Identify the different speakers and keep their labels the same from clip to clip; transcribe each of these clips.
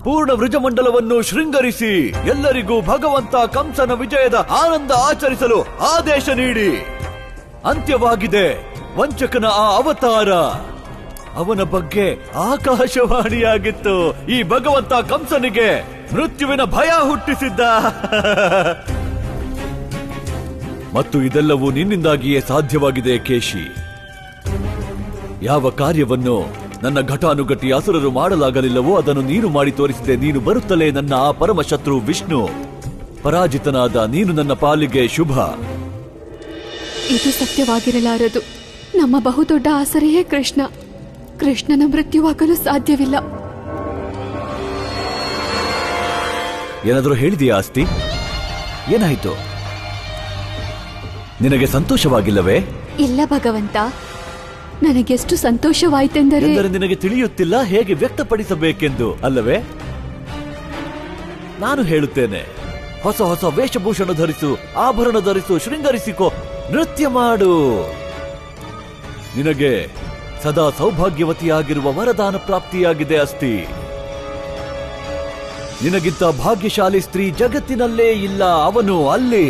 Speaker 1: ಪೂರ್ಣ ವೃಜಮಂಡಲವನ್ನು ಶೃಂಗರಿಸಿ ಎಲ್ಲರಿಗೂ ಭಗವಂತ ಕಂಸನ ವಿಜಯದ ಆನಂದ ಆಚರಿಸಲು ಆದೇಶ ನೀಡಿ. ಅಂತ್ಯವಾಗಿದೆ ವಂಚಕನ ಆ ಅವತಾರ. ಅವನ ಬಗ್ಗೆ ಆಕಾಶವಾಣಿಯಾಗಿತ್ತು. ಈ ಭಗವಂತ ಕಂಸನಿಗೆ ಮೃತ್ಯುವಿನ ಭಯ ಹುಟ್ಟಿಸಿದ್ದ. ಮತ್ತು ಇದೆಲ್ಲವೂ ನಿನ್ನಿಂದಾಗಿಯೇ ಸಾಧ್ಯವಾಗಿದೆ ಕೇಶಿ. ಯಾವ ಕಾರ್ಯವನ್ನು ನನ್ನ ಘಟಾನುಘಟಿ ಅಸುರರು ಮಾಡಲಾಗಲಿಲ್ಲವೋ ಅದನ್ನು ನೀನು ಮಾಡಿ ತೋರಿಸಿದೆ. ನೀನು ಬರುತ್ತಲೇ ನನ್ನ ಆ ಪರಮ ಶತ್ರು ವಿಷ್ಣು ಪರಾಜಿತನಾದ. ನೀನು ನನ್ನ ಪಾಲಿಗೆ ಶುಭ.
Speaker 2: ಇದು ಸತ್ಯವಾಗಿರಲಾರದು. ನಮ್ಮ ಬಹುದೊಡ್ಡ ಆಸರೆಯೇ ಕೃಷ್ಣ. ಕೃಷ್ಣನ ಮೃತ್ಯುವಾಗಲು ಸಾಧ್ಯವಿಲ್ಲ.
Speaker 1: ಏನಾದರೂ ಹೇಳಿದೆಯಾ ಅಸ್ತಿ? ಏನಾಯಿತು? ನಿನಗೆ ಸಂತೋಷವಾಗಿಲ್ಲವೇ?
Speaker 2: ಇಲ್ಲ ಭಗವಂತ, ನನಗೆಷ್ಟು ಸಂತೋಷವಾಯಿತೆಂದರೆ
Speaker 1: ನಿನಗೆ ತಿಳಿಯುತ್ತಿಲ್ಲ ಹೇಗೆ ವ್ಯಕ್ತಪಡಿಸಬೇಕೆಂದು, ಅಲ್ಲವೇ? ನಾನು ಹೇಳುತ್ತೇನೆ, ಹೊಸ ಹೊಸ ವೇಷಭೂಷಣ ಧರಿಸು, ಆಭರಣ ಧರಿಸು, ಶೃಂಗರಿಸಿಕೋ, ನೃತ್ಯ ಮಾಡು. ನಿನಗೆ ಸದಾ ಸೌಭಾಗ್ಯವತಿಯಾಗಿರುವ ವರದಾನ ಪ್ರಾಪ್ತಿಯಾಗಿದೆ ಅಸ್ತಿ. ನಿನಗಿಂತ ಭಾಗ್ಯಶಾಲಿ ಸ್ತ್ರೀ ಜಗತ್ತಿನಲ್ಲೇ ಇಲ್ಲ. ಅವನು ಅಲ್ಲಿ.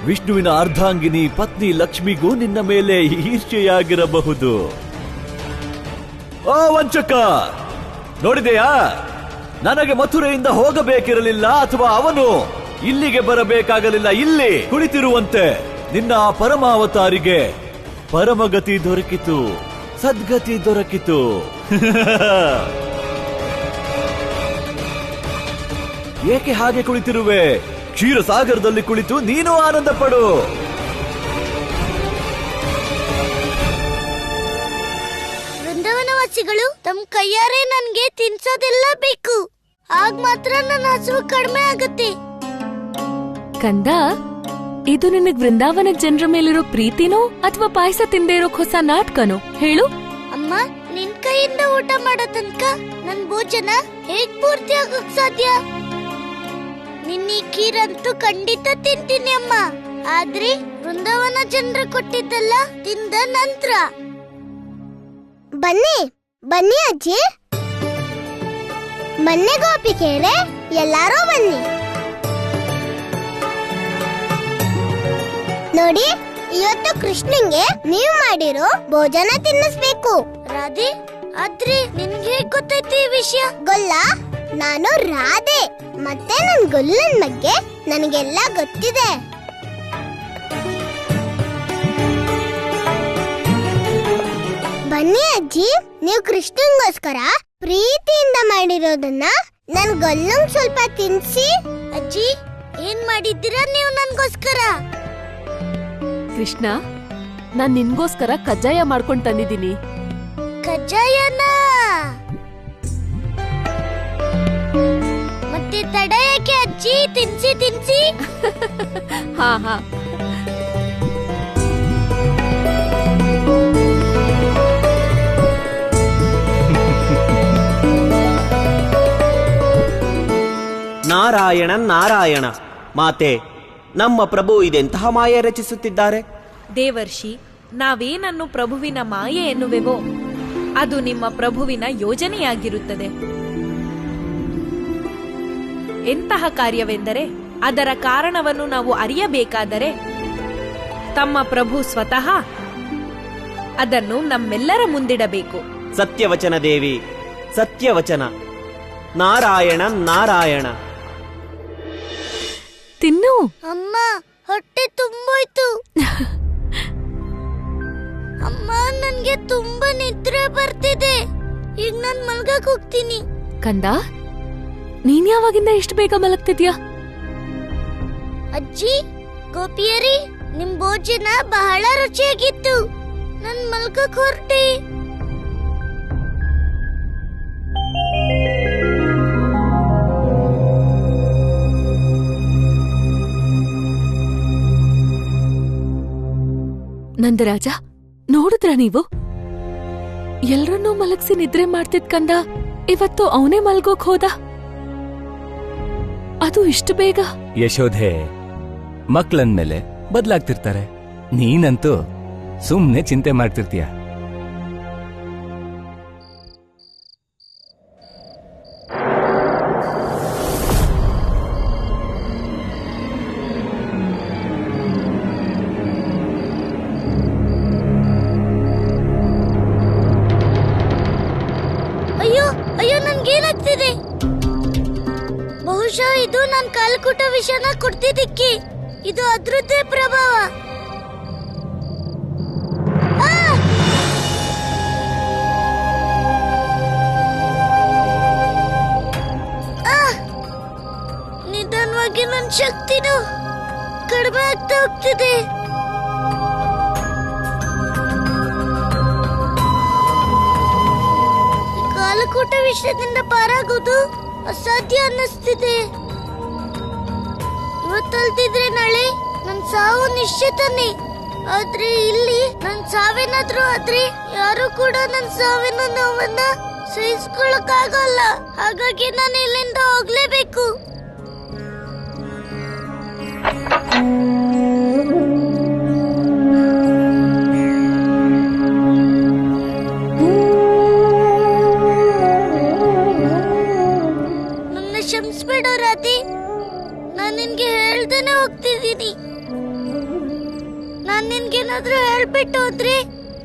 Speaker 1: ವಿಷ್ಣುವಿನ ಅರ್ಧಾಂಗಿನಿ ಪತ್ನಿ ಲಕ್ಷ್ಮಿಗೂ ನಿನ್ನ ಮೇಲೆ ಈರ್ಷೆಯಾಗಿರಬಹುದು. ಓ ವಂಚಕ, ನೋಡಿದೆಯಾ? ನನಗೆ ಮಥುರೆಯಿಂದ ಹೋಗಬೇಕಿರಲಿಲ್ಲ, ಅಥವಾ ಅವನು ಇಲ್ಲಿಗೆ ಬರಬೇಕಾಗಲಿಲ್ಲ. ಇಲ್ಲಿ ಕುಳಿತಿರುವಂತೆ ನಿನ್ನ ಆ ಪರಮಾವತಾರಿಗೆ ಪರಮಗತಿ ದೊರಕಿತು, ಸದ್ಗತಿ ದೊರಕಿತು. ಏಕೆ ಹಾಗೆ ಕುಳಿತಿರುವೆ? ಕ್ಷೀರಸಾಗರದಲ್ಲಿ ಕುಳಿತು ನೀನು ಆನಂದ ಪಡು.
Speaker 3: ವೃಂದಾವನವಾಸಿಗಳು ತಮ್ಮ ಕೈಯಾರೆ ನನ್ಗೆ ತಿನ್ಸೋದೆಲ್ಲ ಬೇಕು. ಆಗ ಮಾತ್ರ ನನ್ನ ಹಸುವು ಕಡಿಮೆ ಆಗುತ್ತೆ.
Speaker 4: ಕಂದ, ಇದು ನಿನಗ್ ವೃಂದಾವನ ಜನರ ಮೇಲಿರೋ ಪ್ರೀತಿನೋ ಅಥವಾ ಪಾಯಸ ತಿಂದೇ ಇರೋಕ್ ಹೊಸ ನಾಟಕನೋ ಹೇಳು?
Speaker 3: ಅಮ್ಮ, ನಿನ್ ಕೈಯಿಂದ ಊಟ ಮಾಡೋ ತನಕ ನನ್ ಭೋಜನ ಹೇಗ್ ಪೂರ್ತಿ ಆಗೋಕ್ ಸಾಧ್ಯ? ನಿನ್ನ ಈ ಖೀರಂತೂ ಖಂಡಿತ ತಿಂತೀನಿ ಅಮ್ಮ. ಆದ್ರೆ ವೃಂದಾವನ ಜನರು ಕೊಟ್ಟಿದ್ದಲ್ಲ ತಿಂದ ನಂತರ. ಬನ್ನಿ ಬನ್ನಿ ಅಜ್ಜಿ, ಬನ್ನಿ ಗೋಪಿಕೆರೆ, ಎಲ್ಲಾರೂ ಬನ್ನಿ. ನೋಡಿ, ಇವತ್ತು ಕೃಷ್ಣಂಗೆ ನೀವು ಮಾಡಿರೋ ಭೋಜನ ತಿನ್ನಿಸ್ಬೇಕು. ರಾಧೆ, ಆದ್ರೆ ನಿನ್ಗೆ ಹೇಗ್ ಗೊತ್ತಾಯ್ತು ಈ ವಿಷಯ? ಗೊಲ್ಲ, ನಾನು ರಾಧೆ. ಮತ್ತೆ ನನ್ ಗೊಲ್ಲನ್ ಬಗ್ಗೆ ನನಗೆಲ್ಲ ಗೊತ್ತಿದೆ. ಬನ್ನಿ ಅಜ್ಜಿ, ನೀವು ಕೃಷ್ಣಂಗೋಸ್ಕರ ಪ್ರೀತಿಯಿಂದ ಮಾಡಿರೋದನ್ನ ನನ್ ಗೊಲ್ಲಂಗ್ ಸ್ವಲ್ಪ ತಿನ್ಸಿ. ಅಜ್ಜಿ, ಏನ್ ಮಾಡಿದ್ದೀರಾ ನೀವು ನನ್ಗೋಸ್ಕರ?
Speaker 4: ಕೃಷ್ಣ, ನಾನ್ ನಿನ್ಗೋಸ್ಕರ ಕಜ್ಜಾಯ ಮಾಡ್ಕೊಂಡ್ ತಂದಿದ್ದೀನಿ.
Speaker 3: ಕಜ್ಜಾಯನ? ಮತ್ತೆ ತಡ ಯಾಕೆ ಅಜ್ಜಿ? ತಿನ್ಸಿ ತಿನ್ಸಿ.
Speaker 4: ಹಾ ಹಾ.
Speaker 5: ನಾರಾಯಣ ನಾರಾಯಣ. ಮಾತೆ, ನಮ್ಮ ಪ್ರಭು ಇದೆಂತಹ ಮಾಯೆ ರಚಿಸುತ್ತಿದ್ದಾರೆ?
Speaker 6: ದೇವರ್ಷಿ, ನಾವೇನನ್ನು ಪ್ರಭುವಿನ ಮಾಯೆ ಎನ್ನುವೆವೋ ಅದು ನಿಮ್ಮ ಪ್ರಭುವಿನ ಯೋಜನೆಯಾಗಿರುತ್ತದೆ. ಎಂತಹ ಕಾರ್ಯವೆಂದರೆ ಅದರ ಕಾರಣವನ್ನು ನಾವು ಅರಿಯಬೇಕಾದರೆ ತಮ್ಮ ಪ್ರಭು ಸ್ವತಃ ಅದನ್ನು ನಮ್ಮೆಲ್ಲರ ಮುಂದಿಡಬೇಕು.
Speaker 5: ಸತ್ಯವಚನ ದೇವಿ, ಸತ್ಯವಚನ. ನಾರಾಯಣ ನಾರಾಯಣ.
Speaker 4: ತಿನ್ನು.
Speaker 3: ಅಮ್ಮ, ಹೊಟ್ಟೆ ತುಂಬೋಯ್ತು. ಅಮ್ಮ, ನನ್ಗೆ ತುಂಬಾ ನಿದ್ರೆ ಬರ್ತಿದೆ. ಈಗ ನಾನ್ ಮಲ್ಗಕ್ ಹೋಗ್ತೀನಿ.
Speaker 4: ಕಂದ, ನೀನ್ ಯಾವಾಗಿಂದ ಇಷ್ಟು ಬೇಗ ಮಲಗ್ತಿದ್ಯಾ?
Speaker 3: ಅಜ್ಜಿ, ಗೋಪಿಯರಿ, ನಿಮ್ ಭೋಜನ ಬಹಳ ರುಚಿಯಾಗಿತ್ತು. ನನ್ ಮಲ್ಗಕ್ ಹೊರಟೆ.
Speaker 4: ನಂದರಾಜ, ನೋಡಿದ್ರ ನೀವು? ಎಲ್ರನ್ನೂ ಮಲಗ್ಸಿ ನಿದ್ರೆ ಮಾಡ್ತಿದ್ ಕಂದ ಇವತ್ತು ಅವನೇ ಮಲ್ಗೋಕ್ ಹೋದ. ಅದು ಇಷ್ಟು ಬೇಗ?
Speaker 7: ಯಶೋಧೆ, ಮಕ್ಳಂದ್ಮೇಲೆ ಬದ್ಲಾಗ್ತಿರ್ತಾರೆ. ನೀನಂತೂ ಸುಮ್ನೆ ಚಿಂತೆ ಮಾಡ್ತಿರ್ತೀಯ.
Speaker 3: ಅಯ್ಯೋ ನನ್ಗೇನಾಗ್ತಿದೆ? ಬಹುಶಃ ಇದು ನನ್ ಕಾಲಕೂಟ ವಿಷನ ಕೊಡ್ತಿದ್ದಕ್ಕೆ. ಇದು ಅದ್ರದ್ದೇ ಪ್ರಭಾವ. ನಿಧಾನವಾಗಿ ನನ್ನ ಶಕ್ತಿನೂ ಕಡಿಮೆ ಆಗ್ತಾ ಹೋಗ್ತಿದೆ. ಕಾಲಕೂಟ ವಿಷಯದಿಂದ ಪಾರಾಗೋದು ಅಸಾಧ್ಯ ಅನ್ನಿಸ್ತಿದೆ. ಇವತ್ತಲ್ದಿದ್ರೆ ನಾಳೆ ನನ್ ಸಾವು ನಿಶ್ಚಿತನೇ. ಆದ್ರೆ ಇಲ್ಲಿ ನನ್ ಸಾವೇನಾದ್ರೂ ಆದ್ರೆ ಯಾರು ಕೂಡ ನನ್ ಸಾವಿನ ನೋವನ್ನ ಸಹಿಸ್ಕೊಳಕ್ಕಾಗಲ್ಲ. ಹಾಗಾಗಿ ನಾನು ಇಲ್ಲಿಂದ ಹೋಗ್ಲೇಬೇಕು. ನನ್ನ ಕ್ಷಮಿಸ್ಬೇಡ ರಾಧೆ. ನಾನು ನಿನ್ಗೆ ಹೇಳ್ದೇನೆ ಹೋಗ್ತಿದ್ದೀನಿ. ನಾನ್ ನಿನ್ಗೇನಾದ್ರೂ ಹೇಳ್ಬಿಟ್ಟು ಹೋದ್ರೆ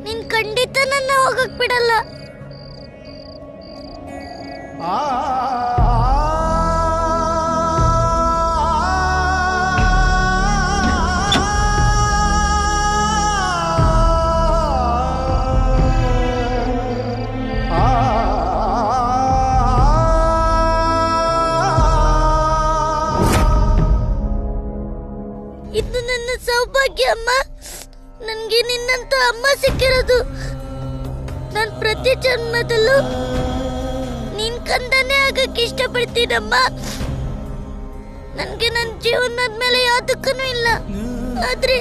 Speaker 3: ನೀನ್ ಖಂಡಿತ ನನ್ನ ಹೋಗಕ್ ಬಿಡಲ್ಲ. ಇದು ನನ್ನ ಸೌಭಾಗ್ಯ ಅಮ್ಮ. ನನ್ಗೆ ನಿನ್ನಂತ ಅಮ್ಮ ಸಿಕ್ಕಿರೋದು. ನಾನ್ ಪ್ರತಿ ಜನ್ಮದಲ್ಲೂ ನಿನ್ ಕಂದನೇ ಆಗಕ್ಕೆ ಇಷ್ಟಪಡ್ತೀನಮ್ಮ. ನನ್ಗೆ ನನ್ ಜೀವನದ ಮೇಲೆ ಯಾವ ದುಃಖನೂ ಇಲ್ಲ. ಆದ್ರೆ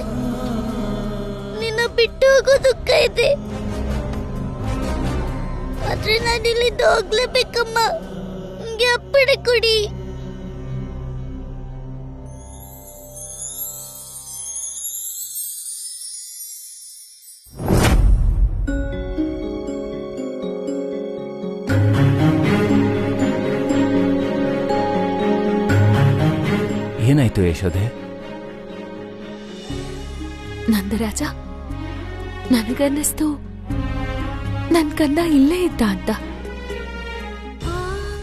Speaker 3: ನಿನ್ನ ಬಿಟ್ಟು ಹೋಗೋ ದುಃಖ ಇದೆ. ಆದ್ರೆ ನಾನು ಇಲ್ಲಿಂದ ಹೋಗ್ಲೇಬೇಕಮ್ಮ. ನಿಂಗೆ ಅಪ್ಪಣೆ ಕೊಡಿ.
Speaker 7: ಏನಾಯ್ತು ಯಶೋದೆ?
Speaker 4: ನಂದರಾಜ, ನನಗನ್ನಿಸ್ತು ನನ್ ಕಂದ ಇಲ್ಲೇ ಇದ್ದ ಅಂತ.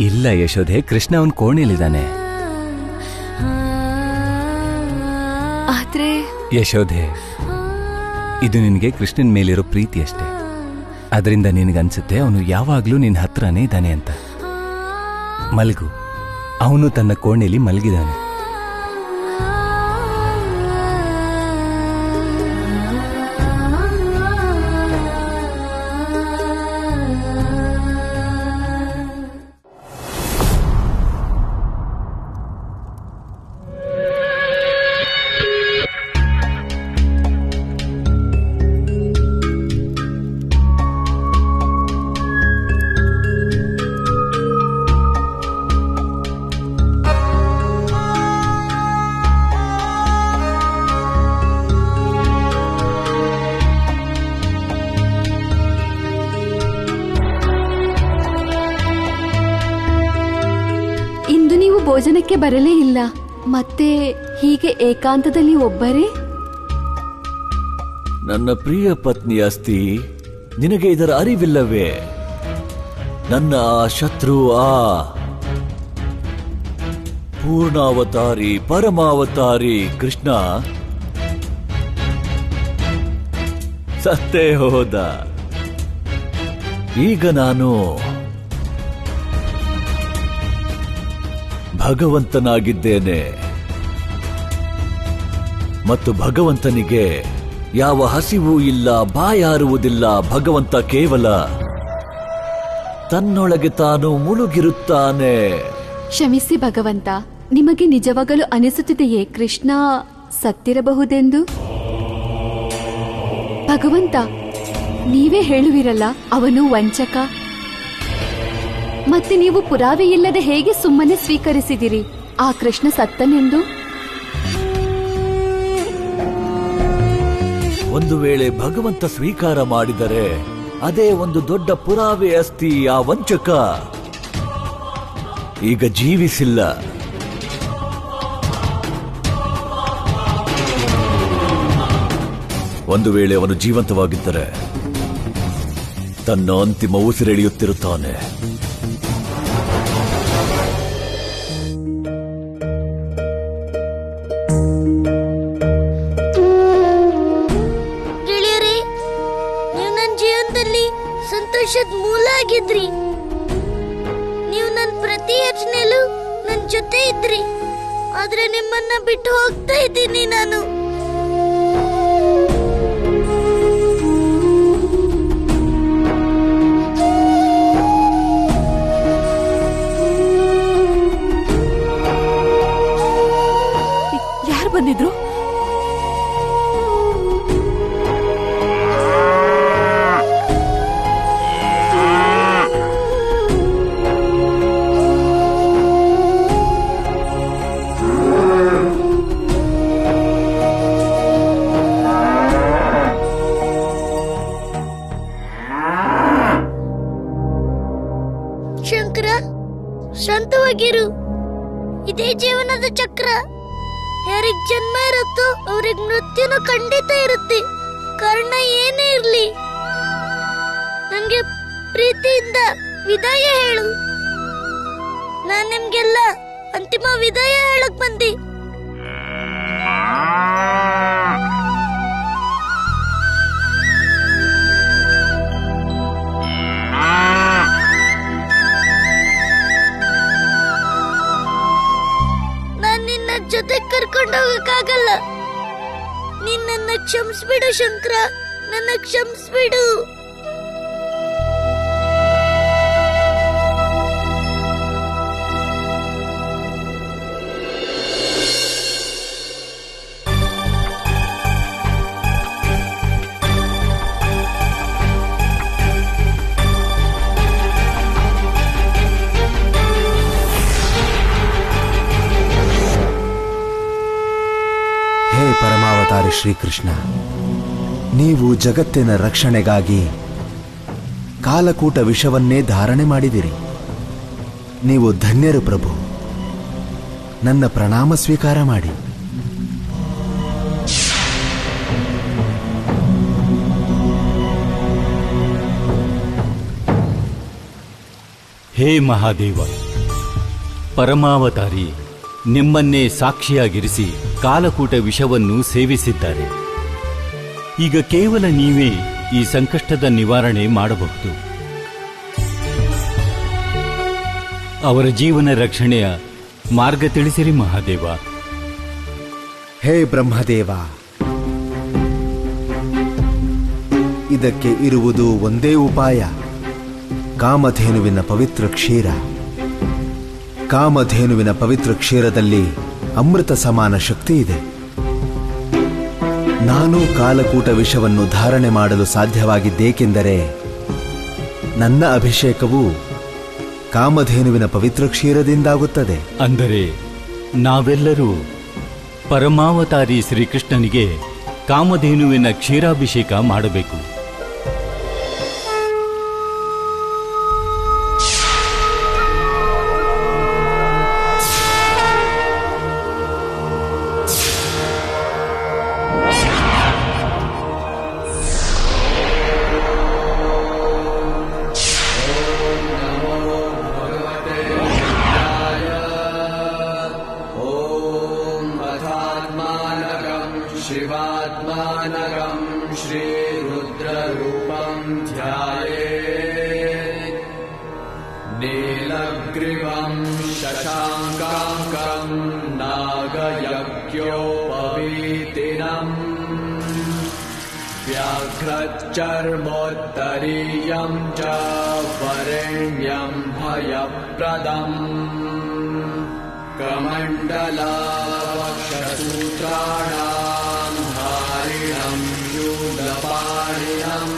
Speaker 7: ಇಲ್ಲ ಯಶೋದೆ, ಕೃಷ್ಣ ಅವನ್ ಕೋಣೆಯಲ್ಲಿದ್ದಾನೆ.
Speaker 4: ಆದ್ರೆ
Speaker 7: ಯಶೋದೆ, ಇದು ನಿನಗೆ ಕೃಷ್ಣನ್ ಮೇಲಿರೋ ಪ್ರೀತಿ ಅಷ್ಟೇ. ಅದರಿಂದ ನಿನಗನ್ಸುತ್ತೆ ಅವನು ಯಾವಾಗ್ಲೂ ನಿನ್ನ ಹತ್ರನೇ ಇದ್ದಾನೆ ಅಂತ. ಮಲ್ಗು. ಅವನು ತನ್ನ ಕೋಣೆಯಲ್ಲಿ ಮಲಗಿದಾನೆ.
Speaker 2: ಭೋಜನಕ್ಕೆ ಬರಲೇ ಇಲ್ಲ. ಮತ್ತೆ ಹೀಗೆ ಏಕಾಂತದಲ್ಲಿ ಒಬ್ಬರೇ?
Speaker 1: ನನ್ನ ಪ್ರಿಯ ಪತ್ನಿ ಅಸ್ತಿ, ನಿನಗೆ ಇದರ ಅರಿವಿಲ್ಲವೇ? ನನ್ನ ಆ ಶತ್ರು, ಆ ಪೂರ್ಣಾವತಾರಿ ಪರಮಾವತಾರಿ ಕೃಷ್ಣ ಸತ್ತೇ ಹೋದ. ಈಗ ನಾನು ಭಗವಂತನಾಗಿದ್ದೇನೆ. ಮತ್ತು ಭಗವಂತನಿಗೆ ಯಾವ ಹಸಿವು ಇಲ್ಲ, ಬಾಯಾರುವುದಿಲ್ಲ. ಭಗವಂತ ಕೇವಲ ತನ್ನೊಳಗೆ ತಾನು ಮುಳುಗಿರುತ್ತಾನೆ.
Speaker 2: ಕ್ಷಮಿಸಿ ಭಗವಂತ, ನಿಮಗೆ ನಿಜವಾಗಲೂ ಅನಿಸುತ್ತಿದೆಯೇ ಕೃಷ್ಣ ಸತ್ತಿರಬಹುದೆಂದು? ಭಗವಂತ, ನೀವೇ ಹೇಳುವಿರಲ್ಲ ಅವನು ವಂಚಕ. ಮತ್ತೆ ನೀವು ಪುರಾವೆ ಇಲ್ಲದೆ ಹೇಗೆ ಸುಮ್ಮನೆ ಸ್ವೀಕರಿಸಿದಿರಿ ಆ ಕೃಷ್ಣ ಸತ್ತನೆಂದು?
Speaker 1: ಒಂದು ವೇಳೆ ಭಗವಂತ ಸ್ವೀಕಾರ ಮಾಡಿದರೆ ಅದೇ ಒಂದು ದೊಡ್ಡ ಪುರಾವೆ ಅಸ್ತಿ. ಆ ವಂಚಕ ಈಗ ಜೀವಿಸಿಲ್ಲ. ಒಂದು ವೇಳೆ ಅವನು ಜೀವಂತವಾಗಿದ್ದರೆ ತನ್ನ ಅಂತಿಮ ಉಸಿರೆಳೆಯುತ್ತಿರುತ್ತಾನೆ.
Speaker 3: ಆಗಿದ್ರಿ. ನೀವು ನನ್ನ ಪ್ರತಿ ಯೋಚನೆಯಲ್ಲೂ ನನ್ನ ಜೊತೆ ಇದ್ರಿ. ಆದ್ರೆ ನಿಮ್ಮನ್ನ ಬಿಟ್ಟು ಹೋಗ್ತಾ ಇದ್ದೀನಿ ನಾನು.
Speaker 4: ಯಾರು ಬಂದಿದ್ರು?
Speaker 3: ಶಂಕರ, ಶಾಂತವಾಗಿರು. ಇದೇ ಜೀವನದ ಚಕ್ರ. ಯಾರಿಗ್ ಜನ್ಮ ಇರುತ್ತೋ ಅವ್ರಿಗೆ ಮೃತ್ಯುನು ಖಂಡಿತ ಇರುತ್ತೆ. ಕಾರಣ ಏನೇ ಇರ್ಲಿ, ನಂಗೆ ಪ್ರೀತಿಯಿಂದ ವಿದಾಯ ಹೇಳು. ನಾನ್ ನಿಮ್ಗೆಲ್ಲ ಅಂತಿಮ ವಿದಾಯ ಹೇಳಕ್ ಬಂದಿ. ಜೊತೆ ಕರ್ಕೊಂಡು ಹೋಗಕ್ಕಾಗಲ್ಲ. ನೀನ್ ನನ್ನ ಕ್ಷಮಿಸ್ಬಿಡು ಶಂಕರ, ನನ್ನ ಕ್ಷಮಿಸ್ಬಿಡು.
Speaker 8: ಹೇ ಪರಮಾವತಾರಿ ಶ್ರೀಕೃಷ್ಣ, ನೀವು ಜಗತ್ತಿನ ರಕ್ಷಣೆಗಾಗಿ ಕಾಲಕೂಟ ವಿಷವನ್ನೇ ಧಾರಣೆ ಮಾಡಿದಿರಿ. ನೀವು ಧನ್ಯರು ಪ್ರಭು. ನನ್ನ ಪ್ರಣಾಮ ಸ್ವೀಕಾರ ಮಾಡಿ.
Speaker 9: ಹೇ ಮಹಾದೇವ, ಪರಮಾವತಾರಿ ನಿಮ್ಮನ್ನೇ ಸಾಕ್ಷಿಯಾಗಿರಿಸಿ ಕಾಲಕೂಟ ವಿಷವನ್ನು ಸೇವಿಸಿದ್ದಾರೆ. ಈಗ ಕೇವಲ ನೀವೇ ಈ ಸಂಕಷ್ಟದ ನಿವಾರಣೆ ಮಾಡಬಹುದು. ಅವರ ಜೀವನ ರಕ್ಷಣೆಯ ಮಾರ್ಗ ತಿಳಿಸಿರಿ ಮಹಾದೇವ.
Speaker 8: ಹೇ ಬ್ರಹ್ಮದೇವ, ಇದಕ್ಕೆ ಇರುವುದು ಒಂದೇ ಉಪಾಯ, ಕಾಮಧೇನುವಿನ ಪವಿತ್ರ ಕ್ಷೀರ. ಕಾಮಧೇನುವಿನ ಪವಿತ್ರ ಕ್ಷೀರದಲ್ಲಿ ಅಮೃತ ಸಮಾನ ಶಕ್ತಿ ಇದೆ. ನಾನು ಕಾಲಕೂಟ ವಿಷವನ್ನು ಧಾರಣೆ ಮಾಡಲು ಸಾಧ್ಯವಾಗಿದ್ದೇಕೆಂದರೆ ನನ್ನ ಅಭಿಷೇಕವು ಕಾಮಧೇನುವಿನ ಪವಿತ್ರ ಕ್ಷೀರದಿಂದಾಗುತ್ತದೆ.
Speaker 9: ಅಂದರೆ ನಾವೆಲ್ಲರೂ ಪರಮಾವತಾರಿ ಶ್ರೀಕೃಷ್ಣನಿಗೆ ಕಾಮಧೇನುವಿನ ಕ್ಷೀರಾಭಿಷೇಕ ಮಾಡಬೇಕು.
Speaker 10: शिवात्मानकं श्रीरुद्ररूपं ध्यायेत् नीलग्रीवं शशाङ्कां नागयज्ञोपवीतिनम् व्याघ्रचर्मोत्तरीयं च वरेण्यं भयप्रदम् कमण्डलावक्षसूत्राणां धारिणं शूलपाणिनम्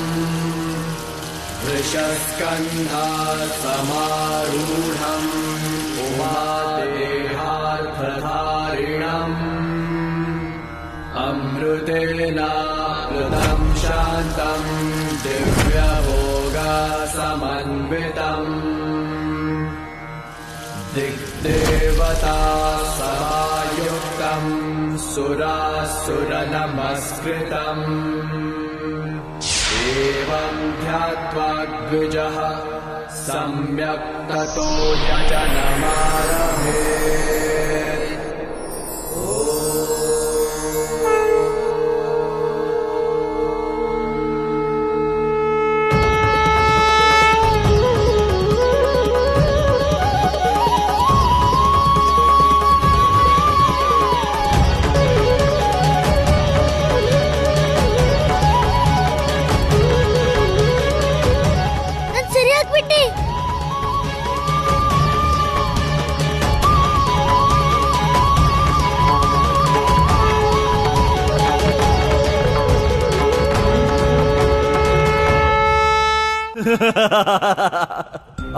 Speaker 10: वृषस्कन्धसमारूढम् उमादेहार्थधारिणम् अमृतेनाप्लुतं शान्तं दिव्यभोगसमन्वितम् दिग्देवता समायुक्तं सुरासुरनमस्कृतम् एवं ध्यात्वा द्विजः सम्यक् ततो यजनमारभेत्।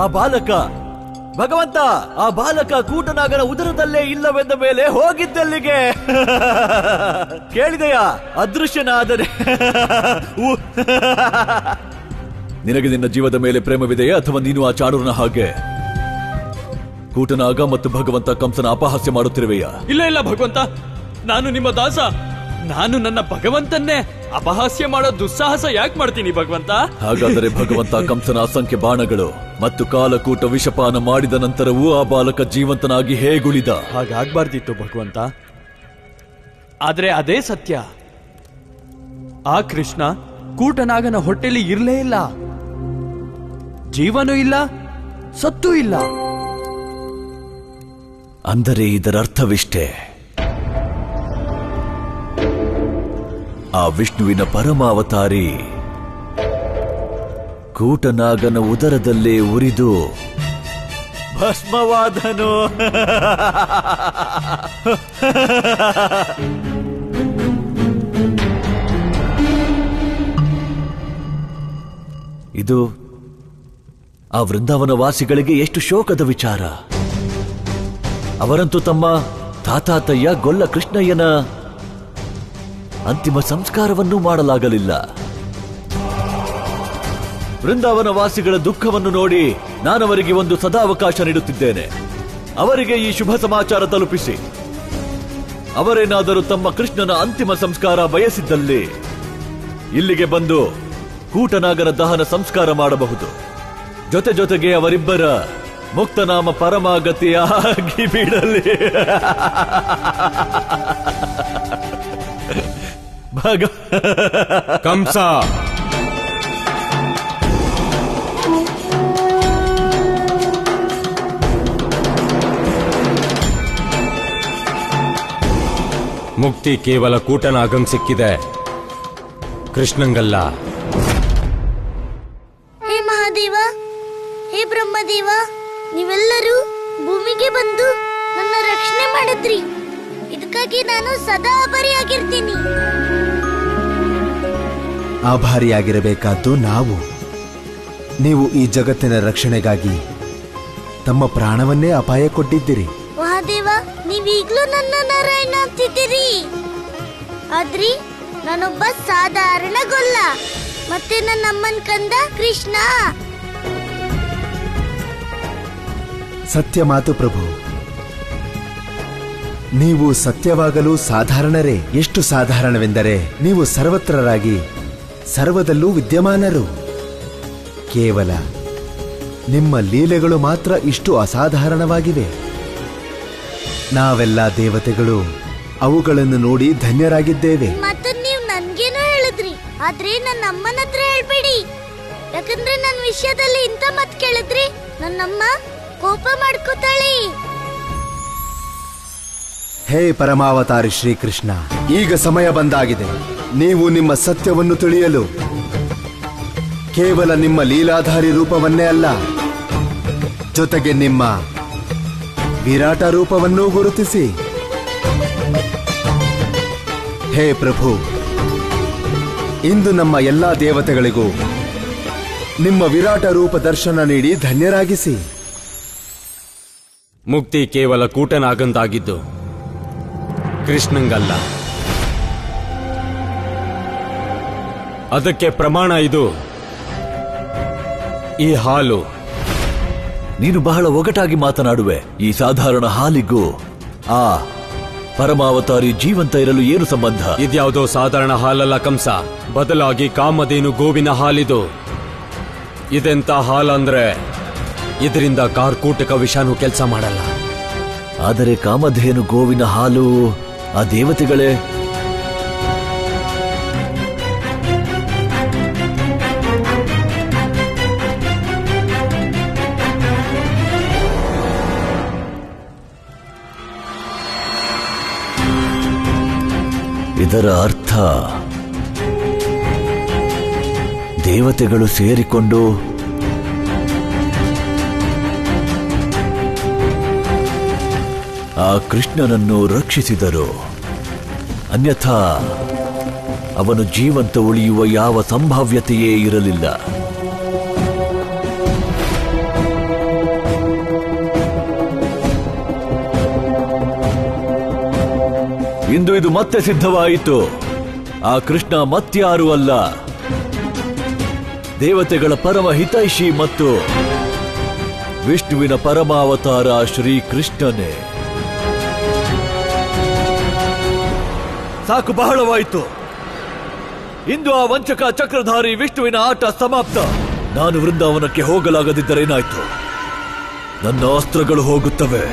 Speaker 1: ಆ ಬಾಲಕ ಭಗವಂತ, ಆ ಬಾಲಕ ಕೂಟನಾಗನ ಉದರದಲ್ಲೇ ಇಲ್ಲವೆಂದ ಮೇಲೆ ಹೋಗಿದ್ದಲ್ಲಿಗೆ ಕೇಳಿದೆಯಾ? ಅದೃಶ್ಯನಾದರೆ ನಿನಗೆ ನಿನ್ನ ಜೀವದ ಮೇಲೆ ಪ್ರೇಮವಿದೆಯೇ, ಅಥವಾ ನೀನು ಆ ಚಾಣೂರನ ಹಾಗೆ ಕೂಟನಾಗ ಮತ್ತು ಭಗವಂತ ಕಂಸನ ಅಪಹಾಸ್ಯ ಮಾಡುತ್ತಿರುವೆಯಾ?
Speaker 11: ಇಲ್ಲ ಇಲ್ಲ ಭಗವಂತ, ನಾನು ನಿಮ್ಮ ದಾಸ. ನಾನು ನನ್ನ ಭಗವಂತನ್ನೇ ಅಪಹಾಸ್ಯ ಮಾಡೋ ದುಸ್ಸಾಹಸ ಯಾಕೆ ಮಾಡ್ತೀನಿ ಭಗವಂತ?
Speaker 1: ಹಾಗಾದರೆ ಭಗವಂತ ಕಂಸನ ಅಸಂಖ್ಯ ಬಾಣಗಳು ಮತ್ತು ಕಾಲಕೂಟ ವಿಷಪಾನ ಮಾಡಿದ ನಂತರವೂ ಆ ಬಾಲಕ ಜೀವಂತನಾಗಿ ಹೇಗುಳಿದ?
Speaker 11: ಹಾಗಾಗ್ಬಾರ್ದಿತ್ತು ಭಗವಂತ. ಆದ್ರೆ ಅದೇ ಸತ್ಯ. ಆ ಕೃಷ್ಣ ಕೂಟನಾಗನ ಹೊಟ್ಟೆಲಿ ಇರ್ಲೇ ಇಲ್ಲ, ಜೀವನೂ ಇಲ್ಲ, ಸತ್ತೂ ಇಲ್ಲ.
Speaker 1: ಅಂದರೆ ಇದರರ್ಥವಿಷ್ಟೇ, ಆ ವಿಷ್ಣುವಿನ ಪರಮಾವತಾರಿ ಕೂಟನಾಗನ ಉದರದಲ್ಲೇ ಉರಿದು ಭಸ್ಮವಾದನು. ಇದು ಆ ವೃಂದಾವನ ವಾಸಿಗಳಿಗೆ ಎಷ್ಟು ಶೋಕದ ವಿಚಾರ. ಅವರಂತೂ ತಮ್ಮ ತಾತಾತಯ್ಯ ಗೊಲ್ಲ ಕೃಷ್ಣಯ್ಯನ ಅಂತಿಮ ಸಂಸ್ಕಾರವನ್ನೂ ಮಾಡಲಾಗಲಿಲ್ಲ. ವೃಂದಾವನ ವಾಸಿಗಳ ದುಃಖವನ್ನು ನೋಡಿ ನಾನವರಿಗೆ ಒಂದು ಸದಾವಕಾಶ ನೀಡುತ್ತಿದ್ದೇನೆ. ಅವರಿಗೆ ಈ ಶುಭ ಸಮಾಚಾರ ತಲುಪಿಸಿ, ಅವರೇನಾದರೂ ತಮ್ಮ ಕೃಷ್ಣನ ಅಂತಿಮ ಸಂಸ್ಕಾರ ಬಯಸಿದ್ದಲ್ಲಿ ಇಲ್ಲಿಗೆ ಬಂದು ಕೂಟನಾಗನ ದಹನ ಸಂಸ್ಕಾರ ಮಾಡಬಹುದು. ಜೊತೆ ಜೊತೆಗೆ ಅವರಿಬ್ಬರ ಮುಕ್ತನಾಮ ಪರಮಾಗತಿಯಾಗಿ ಬಿಡಲಿ.
Speaker 12: ಕಂಸ, ಮುಕ್ತಿ ಕೇವಲ ಕೂಟನಾಗಂ ಸಿಕ್ಕಿದೆ, ಕೃಷ್ಣಂಗಲ್ಲ.
Speaker 3: ಹೇ ಮಹಾದೇವ, ಹೇ ಬ್ರಹ್ಮದೇವ, ನೀವೆಲ್ಲರೂ ಭೂಮಿಗೆ ಬಂದು ನನ್ನ ರಕ್ಷಣೆ ಮಾಡಿದ್ರಿ. ಇದಕ್ಕಾಗಿ ನಾನು ಸದಾ ಆಭಾರಿಯಾಗಿರ್ತೀನಿ.
Speaker 8: ಆಭಾರಿಯಾಗಿರಬೇಕಾದ್ದು ನಾವು. ನೀವು ಈ ಜಗತ್ತಿನ ರಕ್ಷಣೆಗಾಗಿ ತಮ್ಮ ಪ್ರಾಣವನ್ನೇ ಅಪಾಯ ಕೊಟ್ಟಿದ್ದೀರಿ.
Speaker 3: ಮಹಾದೇವ, ನೀವೀಗ್ಲೂ ನನ್ನ ನಾರಾಯಣ ಅಂತಿದ್ದೀರಿ. ಆದ್ರಿ ನಾನೊಬ್ಬ ಸಾಧಾರಣ ಗೊಲ್ಲ, ಮತ್ತೆ ನನ್ನ ಅಮ್ಮನ್ ಕಂದ ಕೃಷ್ಣ.
Speaker 8: ಸತ್ಯ ಮಾತು ಪ್ರಭು. ನೀವು ಸತ್ಯವಾಗಲು ಸಾಧಾರಣರೇ. ಎಷ್ಟು ಸಾಧಾರಣವೆಂದರೆ ನೀವು ಸರ್ವತ್ರರಾಗಿ ಸರ್ವದಲ್ಲೂ ವಿದ್ಯಮಾನರು. ಕೇವಲ ನಿಮ್ಮ ಲೀಲೆಗಳು ಮಾತ್ರ ಇಷ್ಟು ಅಸಾಧಾರಣವಾಗಿವೆ. ನಾವೆಲ್ಲ ದೇವತೆಗಳು ಅವುಗಳನ್ನು ನೋಡಿ ಧನ್ಯರಾಗಿದ್ದೇವೆ.
Speaker 3: ಮತ್ತೆ ನೀವು ನನ್ಗೇನೋ ಹೇಳಿದ್ರಿ, ಆದ್ರೆ ನನ್ನ ಅಮ್ಮನ ಹತ್ರ ಹೇಳ್ಬೇಡಿ. ಯಾಕಂದ್ರೆ ನನ್ನ ವಿಷಯದಲ್ಲಿ ಇಂಥ ಮತ್ ಕೇಳಿದ್ರಿ ನನ್ನಮ್ಮ ಕೋಪ ಮಾಡ್ಕೋತಾಳೆ.
Speaker 8: ಹೇ ಪರಮಾವತಾರಿ ಶ್ರೀಕೃಷ್ಣ, ಈಗ ಸಮಯ ಬಂದಾಗಿದೆ. ನೀವು ನಿಮ್ಮ ಸತ್ಯವನ್ನು ತಿಳಿಯಲು ಕೇವಲ ನಿಮ್ಮ ಲೀಲಾಧಾರಿ ರೂಪವನ್ನೇ ಅಲ್ಲ, ಜೊತೆಗೆ ನಿಮ್ಮ ವಿರಾಟ ರೂಪವನ್ನೂ ಗುರುತಿಸಿ. ಹೇ ಪ್ರಭು, ಇಂದು ನಮ್ಮ ಎಲ್ಲಾ ದೇವತೆಗಳಿಗೂ ನಿಮ್ಮ ವಿರಾಟ ರೂಪ ದರ್ಶನ ನೀಡಿ ಧನ್ಯರಾಗಿಸಿ.
Speaker 12: ಮುಕ್ತಿ ಕೇವಲ ಕೂಟನಾಗಂತಾಗಿದ್ದು, ಕೃಷ್ಣಂಗಲ್ಲ. ಅದಕ್ಕೆ ಪ್ರಮಾಣ ಇದು, ಈ ಹಾಲು.
Speaker 1: ನೀನು ಬಹಳ ಒಗಟಾಗಿ ಮಾತನಾಡುವೆ. ಈ ಸಾಧಾರಣ ಹಾಲಿಗೂ ಆ ಪರಮಾವತಾರಿ ಜೀವಂತ ಇರಲು ಏನು ಸಂಬಂಧ?
Speaker 12: ಇದ್ಯಾವುದೋ ಸಾಧಾರಣ ಹಾಲಲ್ಲ ಕಂಸ, ಬದಲಾಗಿ ಕಾಮಧೇನು ಗೋವಿನ ಹಾಲಿದು. ಇದೆಂತ ಹಾಲಂದ್ರೆ ಇದರಿಂದ ಕಾರ್ಕೂಟಕ ವಿಷಾನು ಕೆಲಸ ಮಾಡಲ್ಲ.
Speaker 1: ಆದರೆ ಕಾಮಧೇನು ಗೋವಿನ ಹಾಲು ಆ ದೇವತೆಗಳೇ. ಇದರ ಅರ್ಥ ದೇವತೆಗಳು ಸೇರಿಕೊಂಡು ಆ ಕೃಷ್ಣನನ್ನು ರಕ್ಷಿಸಿದರು. ಅನ್ಯಥಾ ಅವನು ಜೀವಂತ ಉಳಿಯುವ ಯಾವ ಸಂಭಾವ್ಯತೆಯೇ ಇರಲಿಲ್ಲ. ಇಂದು ಇದು ಮತ್ತೆ ಸಿದ್ಧವಾಯಿತು. ಆ ಕೃಷ್ಣ ಮತ್ಯಾರೂ ಅಲ್ಲ, ದೇವತೆಗಳ ಪರಮ ಹಿತೈಷಿ ಮತ್ತು ವಿಷ್ಣುವಿನ ಪರಮಾವತಾರ ಶ್ರೀಕೃಷ್ಣನೇ. ಸಾಕು, ಬಹಳವಾಯಿತು. ಇಂದು ಆ ವಂಚಕ ಚಕ್ರಧಾರಿ ವಿಷ್ಣುವಿನ ಆಟ ಸಮಾಪ್ತ. ನಾನು ವೃಂದಾವನಕ್ಕೆ ಹೋಗಲಾಗದಿದ್ದರೇನಾಯ್ತು? ನನ್ನ ಅಸ್ತ್ರಗಳು ಹೋಗುತ್ತವೆ.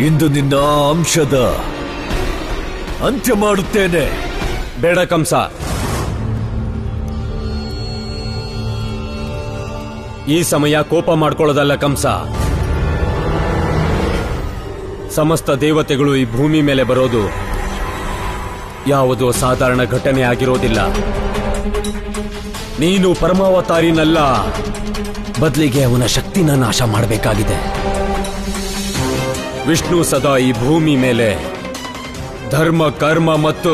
Speaker 1: ಇಂದು ನಿನ್ನ ಅಂಶದ ಅಂತ್ಯ ಮಾಡುತ್ತೇನೆ.
Speaker 12: ಬೇಡ ಕಂಸ, ಈ ಸಮಯ ಕೋಪ ಮಾಡ್ಕೊಳ್ಳೋದಲ್ಲ ಕಂಸ. ಸಮಸ್ತ ದೇವತೆಗಳು ಈ ಭೂಮಿ ಮೇಲೆ ಬರೋದು ಯಾವುದೋ ಸಾಧಾರಣ ಘಟನೆ ಆಗಿರೋದಿಲ್ಲ. ನೀನು ಪರಮಾವತಾರಿನಲ್ಲ, ಬದಲಿಗೆ ಅವನ ಶಕ್ತಿನ ನಾಶ ಮಾಡಬೇಕಾಗಿದೆ. ವಿಷ್ಣು ಸದಾ ಈ ಭೂಮಿ ಮೇಲೆ ಧರ್ಮ, ಕರ್ಮ ಮತ್ತು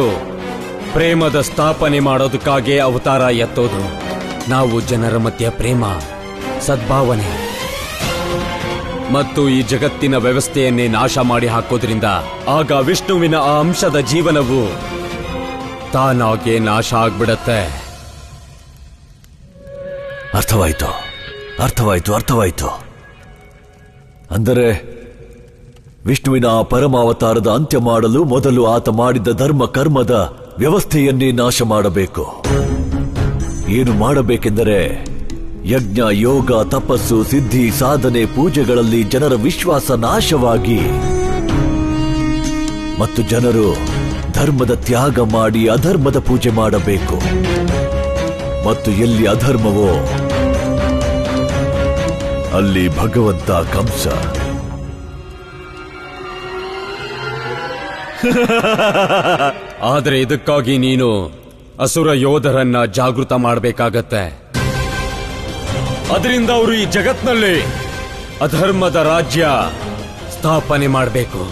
Speaker 12: ಪ್ರೇಮದ ಸ್ಥಾಪನೆ ಮಾಡೋದಕ್ಕಾಗಿ ಅವತಾರ ಎತ್ತೋದು. ನಾವು ಜನರ ಮಧ್ಯೆ ಪ್ರೇಮ, ಸದ್ಭಾವನೆ ಮತ್ತು ಈ ಜಗತ್ತಿನ ವ್ಯವಸ್ಥೆಯನ್ನೇ ನಾಶ ಮಾಡಿ ಹಾಕೋದ್ರಿಂದ ಆಗ ವಿಷ್ಣುವಿನ ಆ ಅಂಶದ ಜೀವನವು ತಾನಾಗೆ ನಾಶ ಆಗ್ಬಿಡತ್ತೆ.
Speaker 1: ಅರ್ಥವಾಯ್ತು, ಅರ್ಥವಾಯ್ತು, ಅರ್ಥವಾಯ್ತು. ಅಂದರೆ ವಿಷ್ಣುವಿನ ಆ ಪರಮಾವತಾರದ ಅಂತ್ಯ ಮಾಡಲು ಮೊದಲು ಆತ ಮಾಡಿದ್ದ ಧರ್ಮ ಕರ್ಮದ ವ್ಯವಸ್ಥೆಯನ್ನೇ ನಾಶ ಮಾಡಬೇಕು. ಏನು ಮಾಡಬೇಕೆಂದರೆ ಯಜ್ಞ, ಯೋಗ, ತಪಸ್ಸು, ಸಿದ್ಧಿ, ಸಾಧನೆ, ಪೂಜೆಗಳಲ್ಲಿ ಜನರ ವಿಶ್ವಾಸ ನಾಶವಾಗಿ ಮತ್ತು ಜನರು ಧರ್ಮದ ತ್ಯಾಗ ಮಾಡಿ ಅಧರ್ಮದ ಪೂಜೆ ಮಾಡಬೇಕು. ಮತ್ತು ಎಲ್ಲಿ ಅಧರ್ಮವೋ ಅಲ್ಲಿ ಭಗವಂತ ಕಂಸ.
Speaker 12: ಆದರೆ ಇದಕ್ಕಾಗಿ ನೀನು ಅಸುರ ಯೋಧರನ್ನ ಜಾಗೃತ ಮಾಡಬೇಕಾಗತ್ತೆ. ಅದರಿಂದ ಅವರು ಈ ಜಗತ್ನಲ್ಲಿ ಅಧರ್ಮದ ರಾಜ್ಯ ಸ್ಥಾಪನೆ ಮಾಡಬೇಕು.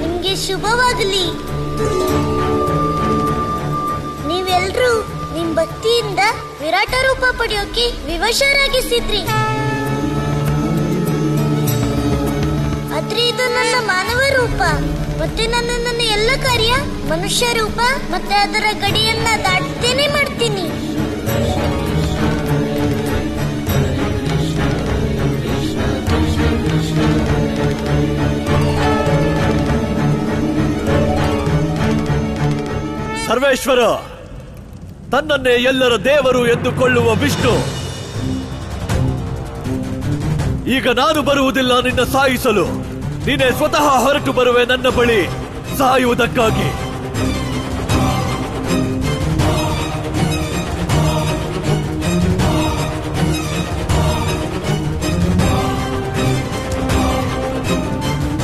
Speaker 3: ನಿಮ್ಗೆ ಶುಭವಾಗಲಿ. ನೀವೆಲ್ರೂ ನಿಮ್ ಭಕ್ತಿಯಿಂದ ವಿರಾಟ ರೂಪ ಪಡೆಯೋಕೆ ವಿವಶರಾಗಿಸಿದ್ರಿ. ಆದ್ರೆ ಇದು ನನ್ನ ಮಾನವ ರೂಪ, ಮತ್ತೆ ನನ್ನ ಎಲ್ಲ ಕಾರ್ಯ ಮನುಷ್ಯ ರೂಪ ಮತ್ತೆ ಅದರ ಗಡಿಯನ್ನ ದಾಟ್ತೇನೆ ಮಾಡ್ತೀನಿ.
Speaker 1: ಸರ್ವೇಶ್ವರ, ತನ್ನನ್ನೇ ಎಲ್ಲರ ದೇವರು ಎಂದುಕೊಳ್ಳುವ ವಿಷ್ಣು, ಈಗ ನಾನು ಬರುವುದಿಲ್ಲ ನಿನ್ನ ಸಾಯಿಸಲು. ನೀನೇ ಸ್ವತಃ ಹೊರಟು ಬರುವೆ ನನ್ನ ಬಳಿ ಸಾಯುವುದಕ್ಕಾಗಿ.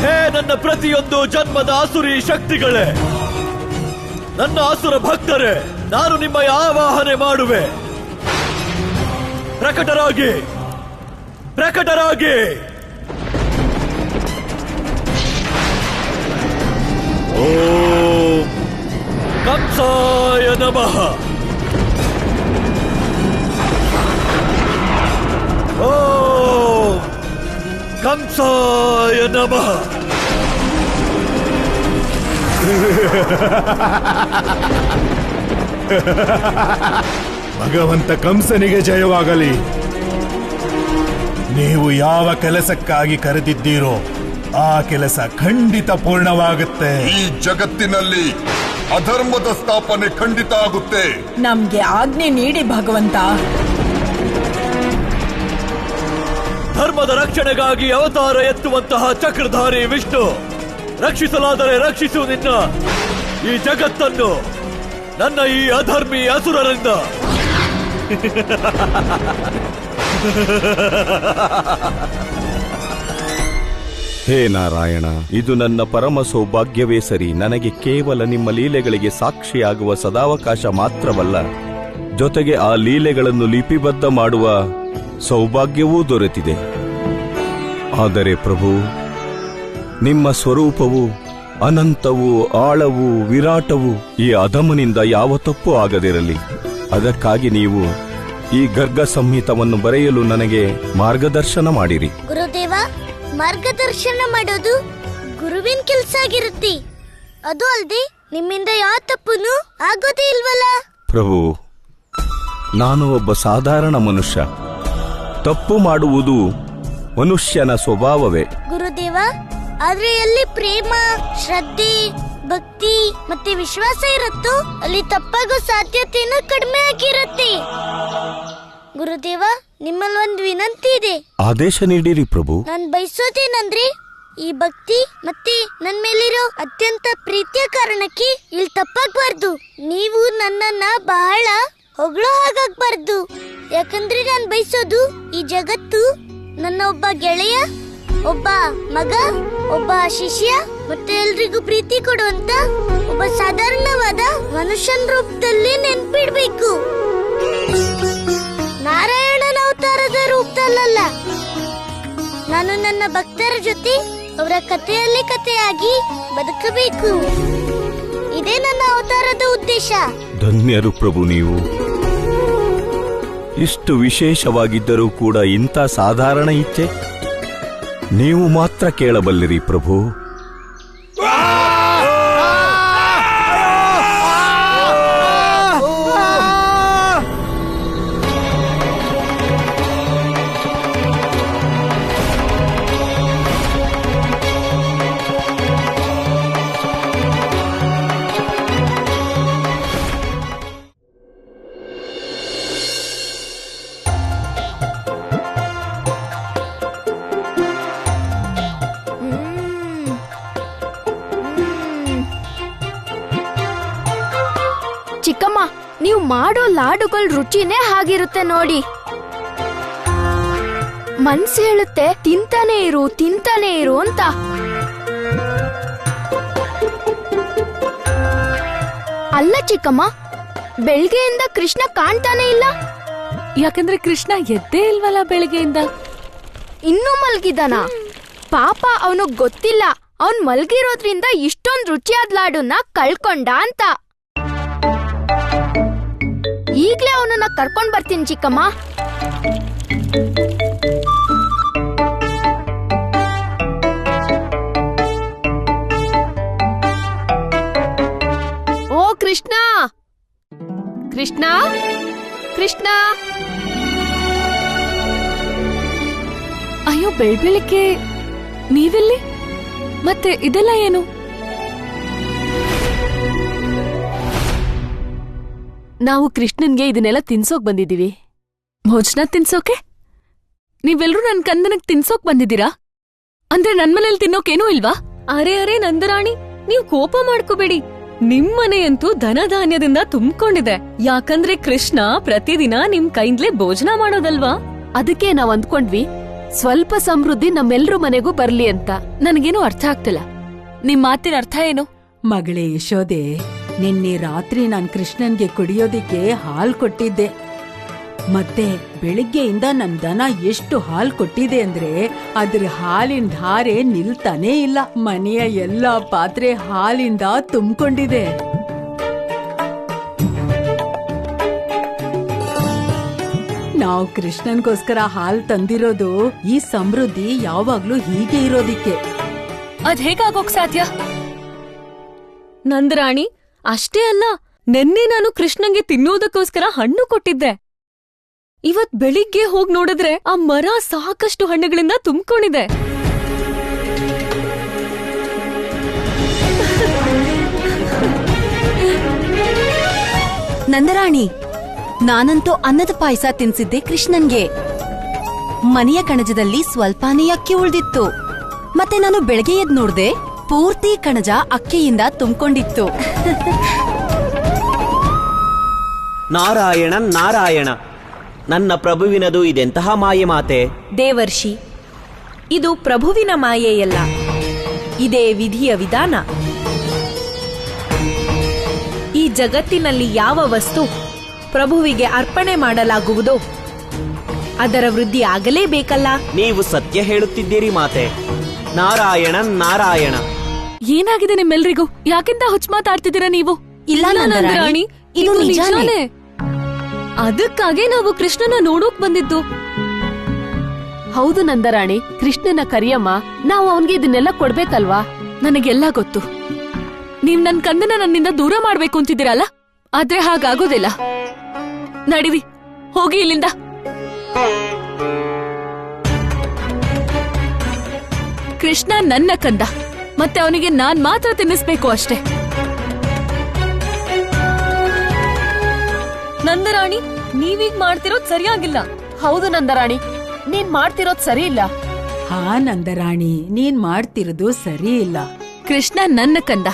Speaker 1: ಹೇ ನನ್ನ ಪ್ರತಿಯೊಂದು ಜನ್ಮದ ಅಸುರಿ ಶಕ್ತಿಗಳೇ, ನನ್ನ ಅಸುರ ಭಕ್ತರೇ, ನಾನು ನಿಮ್ಮ ಆವಾಹನೆ ಮಾಡುವೆ. ಪ್ರಕಟರಾಗಿ, ಪ್ರಕಟರಾಗಿ. ಓಂ ಕಂಸಾಯ ನಮಃ. ಓಂ ಕಂಸಾಯ ನಮಃ.
Speaker 13: ಭಗವಂತ ಕಂಸನಿಗೆ ಜಯವಾಗಲಿ. ನೀವು ಯಾವ ಕೆಲಸಕ್ಕಾಗಿ ಕರೆದಿದ್ದೀರೋ ಆ ಕೆಲಸ ಖಂಡಿತ ಪೂರ್ಣವಾಗುತ್ತೆ.
Speaker 14: ಈ ಜಗತ್ತಿನಲ್ಲಿ ಅಧರ್ಮದ ಸ್ಥಾಪನೆ ಖಂಡಿತ ಆಗುತ್ತೆ.
Speaker 15: ನಮ್ಗೆ ಆಜ್ಞೆ ನೀಡಿ ಭಗವಂತ.
Speaker 1: ಧರ್ಮದ ರಕ್ಷಣೆಗಾಗಿ ಅವತಾರ ಎತ್ತುವಂತಹ ಚಕ್ರಧಾರಿ ವಿಷ್ಣು, ರಕ್ಷಿಸಲಾದರೆ ರಕ್ಷಿಸು ನಿನ್ನ ಈ ಜಗತ್ತನ್ನು ನನ್ನ ಈ ಅಧರ್ಮಿ ಅಸುರರಿಂದ.
Speaker 16: ಹೇ ನಾರಾಯಣ, ಇದು ನನ್ನ ಪರಮ ಸೌಭಾಗ್ಯವೇ ಸರಿ. ನನಗೆ ಕೇವಲ ನಿಮ್ಮ ಲೀಲೆಗಳಿಗೆ ಸಾಕ್ಷಿಯಾಗುವ ಸದಾವಕಾಶ ಮಾತ್ರವಲ್ಲ, ಜೊತೆಗೆ ಆ ಲೀಲೆಗಳನ್ನು ಲಿಪಿಬದ್ಧ ಮಾಡುವ ಸೌಭಾಗ್ಯವೂ ದೊರೆತಿದೆ. ಆದರೆ ಪ್ರಭು, ನಿಮ್ಮ ಸ್ವರೂಪವು ಅನಂತವೂ ಆಳವೂ ವಿರಾಟವೂ ಈ ಅಧಮನಿಂದ ಯಾವ ತಪ್ಪು ಆಗದಿರಲಿ. ಅದಕ್ಕಾಗಿ ನೀವು ಈ ಗರ್ಗ ಸಂಹಿತವನ್ನು ಬರೆಯಲು ನನಗೆ ಮಾರ್ಗದರ್ಶನ ಮಾಡಿರಿ.
Speaker 3: ಗುರುದೇವ, ಮಾರ್ಗದರ್ಶನ ಮಾಡೋದು ಗುರುವಿನ ಕೆಲ್ಸ ಆಗಿರುತ್ತೆ. ಅದು ಅಲ್ದೆ ನಿಮ್ಮಿಂದ ಯಾವ ತಪ್ಪುನು ಆಗೋದೇ ಇಲ್ವಲ್ಲ.
Speaker 16: ಪ್ರಭು, ನಾನು ಒಬ್ಬ ಸಾಧಾರಣ ಮನುಷ್ಯ. ತಪ್ಪು ಮಾಡುವುದು ಮನುಷ್ಯನ ಸ್ವಭಾವವೇ.
Speaker 3: ಗುರುದೇವ, ಆದ್ರೆ ಎಲ್ಲಿ ಪ್ರೇಮ, ಶ್ರದ್ಧೆ, ಭಕ್ತಿ ಮತ್ತೆ ವಿಶ್ವಾಸ ಇರುತ್ತೋ ಅಲ್ಲಿ ತಪ್ಪಾಗೋ ಸಾಧ್ಯತೆನೂ ಕಡಿಮೆ ಆಗಿರುತ್ತೆ. ಗುರುದೇವ, ನಿಮ್ಮಲ್ಲಿ ಒಂದು ವಿನಂತಿ ಇದೆ.
Speaker 16: ಆದೇಶ ನೀಡಿರಿ ಪ್ರಭು.
Speaker 3: ನಾನ್ ಬಯಸೋದೇನಂದ್ರೆ ಈ ಭಕ್ತಿ ಮತ್ತೆ ನನ್ ಮೇಲಿರೋ ಅತ್ಯಂತ ಪ್ರೀತಿಯ ಕಾರಣಕ್ಕೆ ಇಲ್ಲಿ ತಪ್ಪಾಗ್ಬಾರ್ದು. ನೀವು ನನ್ನನ್ನ ಬಹಳ ಹೊಗಳೋ ಹಾಗಾಗ್ಬಾರ್ದು. ಯಾಕಂದ್ರೆ ನಾನ್ ಬಯಸೋದು ಈ ಜಗತ್ತು ನನ್ನ ಒಬ್ಬ ಗೆಳೆಯ, ಒಬ್ಬ ಮಗ, ಒಬ್ಬ ಶಿಷ್ಯ ಮತ್ತೆ ಎಲ್ರಿಗೂ ಪ್ರೀತಿ ಕೊಡುವಂತ ಒಬ್ಬ ಸಾಧಾರಣವಾದ ಮನುಷ್ಯನ ರೂಪದಲ್ಲಿ ನೆನ್ಪಿಡ್ಬೇಕು. ನಾರಾಯಣನ ಅವತಾರದ ರೂಪದಲ್ಲ. ನಾನು ನನ್ನ ಭಕ್ತರ ಜೊತೆ ಅವರ ಕಥೆಯಲ್ಲಿ ಕಥೆಯಾಗಿ ಬದುಕಬೇಕು. ಇದೇ ನನ್ನ ಅವತಾರದ ಉದ್ದೇಶ.
Speaker 16: ಧನ್ಯರು ಪ್ರಭು ನೀವು. ಇಷ್ಟು ವಿಶೇಷವಾಗಿದ್ದರೂ ಕೂಡ ಇಂಥ ಸಾಧಾರಣ ಇಚ್ಛೆ ನೀವು ಮಾತ್ರ ಕೇಳಬಲ್ಲಿರಿ ಪ್ರಭು.
Speaker 2: ಚಿಕ್ಕಮ್ಮ, ನೀವು ಮಾಡೋ ಲಾಡುಗಳ ರುಚಿನೇ ಹಾಗಿರುತ್ತೆ ನೋಡಿ. ಮನ್ಸು ಹೇಳುತ್ತೆ ತಿಂತಾನೆ ಇರು ಅಂತ. ಅಲ್ಲ ಚಿಕ್ಕಮ್ಮ, ಬೆಳಗ್ಗೆಯಿಂದ ಕೃಷ್ಣ ಕಾಣ್ತಾನೆ ಇಲ್ಲ.
Speaker 4: ಯಾಕಂದ್ರೆ ಕೃಷ್ಣ ಎದ್ದೇ ಇಲ್ವಲ್ಲ ಬೆಳಗ್ಗೆಯಿಂದ.
Speaker 2: ಇನ್ನೂ ಮಲ್ಗಿದಾನ? ಪಾಪ, ಅವನಿಗೆ ಗೊತ್ತಿಲ್ಲ ಅವನ್ ಮಲ್ಗಿರೋದ್ರಿಂದ ಇಷ್ಟೊಂದ್ ರುಚಿಯಾದ ಲಾಡುನ ಕಳ್ಕೊಂಡ ಅಂತ. ಈಗ್ಲೇ ಅವನನ್ನ ಕರ್ಕೊಂಡ್ ಬರ್ತೀನಿ ಚಿಕ್ಕಮ್ಮ.
Speaker 4: ಓ ಕೃಷ್ಣ, ಕೃಷ್ಣ, ಕೃಷ್ಣ! ಅಯ್ಯೋ, ಬೆಳ್ಬೆಳಿಗ್ಗೆ ನೀವೆಲ್ಲಿ? ಮತ್ತೆ ಇದೆಲ್ಲ ಏನು? ನಾವು ಕೃಷ್ಣನ್ಗೆ ಇದನ್ನೆಲ್ಲ ತಿನ್ಸೋಕ್ ಬಂದಿದೀವಿ. ಭೋಜನ ತಿನ್ಸೋಕೆ? ನೀವೆಲ್ರೂ ನನ್ ಕಂದನಕ್ ತಿನ್ಸೋಕ್ ಬಂದಿದ್ದೀರಾ? ಅಂದ್ರೆ ನನ್ ಮನೇಲಿ ತಿನ್ನೋಕೇನೂ ಇಲ್ವಾ?
Speaker 17: ಅರೆ ನಂದರಾಣಿ, ನೀವು ಕೋಪ ಮಾಡ್ಕೋಬೇಡಿ. ನಿಮ್ಮನೆಯಂತೂ ಧನಧಾನ್ಯದಿಂದ ತುಂಬಿಕೊಂಡಿದೆ. ಯಾಕಂದ್ರೆ ಕೃಷ್ಣ ಪ್ರತಿದಿನ ನಿಮ್ ಕೈಂದ್ಲೇ ಭೋಜನ ಮಾಡೋದಲ್ವಾ?
Speaker 4: ಅದಕ್ಕೆ ನಾವ್ ಅಂದ್ಕೊಂಡ್ವಿ ಸ್ವಲ್ಪ ಸಮೃದ್ಧಿ ನಮ್ಮೆಲ್ರೂ ಮನೆಗೂ ಬರ್ಲಿ ಅಂತ. ನನಗೇನು ಅರ್ಥ ಆಗ್ತಿಲ್ಲ. ನಿಮ್ ಮಾತಿನ ಅರ್ಥ ಏನು?
Speaker 15: ಮಗಳೇ ಯಶೋದೆ, ನಿನ್ನೆ ರಾತ್ರಿ ನಾನ್ ಕೃಷ್ಣನ್ಗೆ ಕುಡಿಯೋದಿಕ್ಕೆ ಹಾಲ್ ಕೊಟ್ಟಿದ್ದೆ. ಮತ್ತೆ ಬೆಳಿಗ್ಗೆಯಿಂದ ನನ್ ದನ ಎಷ್ಟು ಹಾಲ್ ಕೊಟ್ಟಿದೆ ಅಂದ್ರೆ ಅದ್ರ ಹಾಲಿನ ಧಾರೆ ನಿಲ್ತಾನೇ ಇಲ್ಲ. ಮನೆಯ ಎಲ್ಲಾ ಪಾತ್ರೆ ಹಾಲಿಂದ ತುಂಬಿಕೊಂಡಿದೆ. ನಾವು ಕೃಷ್ಣನ್ಗೋಸ್ಕರ ಹಾಲ್ ತಂದಿರೋದು ಈ ಸಮೃದ್ಧಿ ಯಾವಾಗ್ಲೂ ಹೀಗೆ ಇರೋದಿಕ್ಕೆ.
Speaker 4: ಅದ್ ಹೇಗಾಗೋಕ್ ಸಾಧ್ಯ?
Speaker 17: ನಂದರಾಣಿ, ಅಷ್ಟೇ ಅಲ್ಲ, ನೆನ್ನೆ ನಾನು ಕೃಷ್ಣಂಗೆ ತಿನ್ನೋದಕ್ಕೋಸ್ಕರ ಹಣ್ಣು ಕೊಟ್ಟಿದ್ದೆ. ಇವತ್ ಬೆಳಿಗ್ಗೆ ಹೋಗ್ ನೋಡಿದ್ರೆ ಆ ಮರ ಸಾಕಷ್ಟು ಹಣ್ಣುಗಳಿಂದ ತುಂಬಿಕೊಂಡಿದೆ.
Speaker 18: ನಂದರಾಣಿ, ನಾನಂತೂ ಅನ್ನದ ಪಾಯಸ ತಿನ್ಸಿದ್ದೆ ಕೃಷ್ಣನ್ಗೆ. ಮನೆಯ ಕಣಜದಲ್ಲಿ ಸ್ವಲ್ಪನೇ ಅಕ್ಕಿ ಉಳ್ದಿತ್ತು. ಮತ್ತೆ ನಾನು ಬೆಳಗ್ಗೆ ಎದ್ದು ನೋಡ್ದೆ, ಪೂರ್ತಿ ಕಣಜ ಅಕ್ಕಿಯಿಂದ ತುಂಬಿಕೊಂಡಿತ್ತು.
Speaker 5: ನಾರಾಯಣ ನಾರಾಯಣ, ನನ್ನ ಪ್ರಭುವಿನದು ಇದೆಂತಹ ಮಾಯೆ ಮಾತೆ.
Speaker 6: ದೇವರ್ಷಿ, ಇದು ಪ್ರಭುವಿನ ಮಾಯೆಯಲ್ಲ, ಇದೇ ವಿಧಿಯ ವಿಧಾನ. ಈ ಜಗತ್ತಿನಲ್ಲಿ ಯಾವ ವಸ್ತು ಪ್ರಭುವಿಗೆ ಅರ್ಪಣೆ ಮಾಡಲಾಗುವುದೋ ಅದರ ವೃದ್ಧಿ ಆಗಲೇಬೇಕಲ್ಲ.
Speaker 5: ನೀವು ಸತ್ಯ ಹೇಳುತ್ತಿದ್ದೀರಿ ಮಾತೆ. ನಾರಾಯಣ ನಾರಾಯಣ.
Speaker 4: ಏನಾಗಿದೆ ನಿಮ್ಮೆಲ್ರಿಗೂ? ಯಾಕೆಂತ ಹುಚ್ಚ ಮಾತಾಡ್ತಿದ್ದೀರಾ ನೀವು?
Speaker 18: ಇಲ್ಲ ನಂದರಾಣಿ, ಇದು ನಿಜಾನೇ.
Speaker 17: ಅದಕ್ಕಾಗೆ ನಾವು ಕೃಷ್ಣನ ನೋಡೋಕ್ ಬಂದಿದ್ದು.
Speaker 4: ಹೌದು ನಂದರಾಣಿ, ಕೃಷ್ಣನ ಕರಿಯಮ್ಮ. ನಾವು ಅವನ್ಗೆ ಇದನ್ನೆಲ್ಲ ಕೊಡ್ಬೇಕಲ್ವಾ? ನನಗೆಲ್ಲ ಗೊತ್ತು. ನೀವ್ ನನ್ ಕಂದನ ನನ್ನಿಂದ ದೂರ ಮಾಡ್ಬೇಕು ಅಂತಿದ್ದೀರಲ್ಲ, ಆದ್ರೆ ಹಾಗಾಗೋದಿಲ್ಲ. ನಡೀರಿ, ಹೋಗಿ ಇಲ್ಲಿಂದ. ಕೃಷ್ಣ ನನ್ನ ಕಂದ, ಮತ್ತೆ ಅವನಿಗೆ ನಾನ್ ಮಾತ್ರ ತಿನ್ನಿಸ್ಬೇಕು ಅಷ್ಟೇ.
Speaker 17: ನಂದರಾಣಿ, ನೀವೀಗ್ ಮಾಡ್ತಿರೋದ್ ಸರಿಯಾಗಿಲ್ಲ.
Speaker 4: ಹೌದು ನಂದರಾಣಿ, ನೀನ್ ಮಾಡ್ತಿರೋದ್ ಸರಿ ಇಲ್ಲ.
Speaker 15: ಹಾ ನಂದರಾಣಿ, ನೀನ್ ಮಾಡ್ತಿರೋದು ಸರಿ ಇಲ್ಲ.
Speaker 4: ಕೃಷ್ಣ ನನ್ನ ಕಂದ,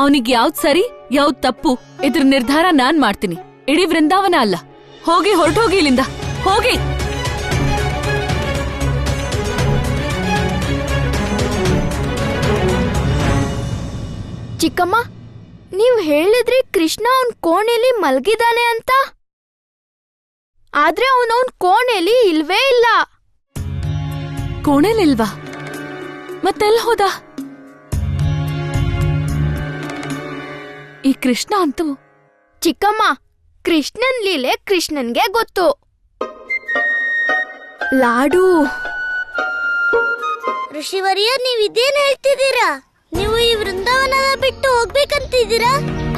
Speaker 4: ಅವನಿಗೆ ಯಾವ್ದ್ ಸರಿ ಯಾವ್ದ್ ತಪ್ಪು ಇದ್ರ ನಿರ್ಧಾರ ನಾನ್ ಮಾಡ್ತೀನಿ, ಇಡೀ ವೃಂದಾವನ ಅಲ್ಲ. ಹೋಗಿ ಹೊರಟೋಗಿ ಇಲ್ಲಿಂದ, ಹೋಗಿ.
Speaker 2: ಚಿಕ್ಕಮ್ಮ, ನೀವ್ ಹೇಳಿದ್ರಿ ಕೃಷ್ಣ ಅವನ್ ಕೋಣೆಲಿ ಮಲ್ಗಿದಾನೆ ಅಂತ, ಆದ್ರೆ ಅವನ್ ಕೋಣೆಲಿ ಇಲ್ವೇ ಇಲ್ಲ.
Speaker 4: ಕೋಣೆಲಿಲ್ವಾ? ಮತ್ತೆಲ್ಲ ಹೋದ ಈ ಕೃಷ್ಣ ಅಂತೂ?
Speaker 2: ಚಿಕ್ಕಮ್ಮ, ಕೃಷ್ಣನ್ ಲೀಲೆ ಕೃಷ್ಣನ್ಗೆ ಗೊತ್ತು. ಲಾಡು.
Speaker 3: ಋಷಿವರ್ಯ, ನೀವ್ ಇದೇನ್ ಹೇಳ್ತಿದ್ದೀರಾ? ನೀವು ಈ ವೃಂದಾವನದ ಬಿಟ್ಟು ಹೋಗ್ಬೇಕಂತಿದ್ದೀರಾ?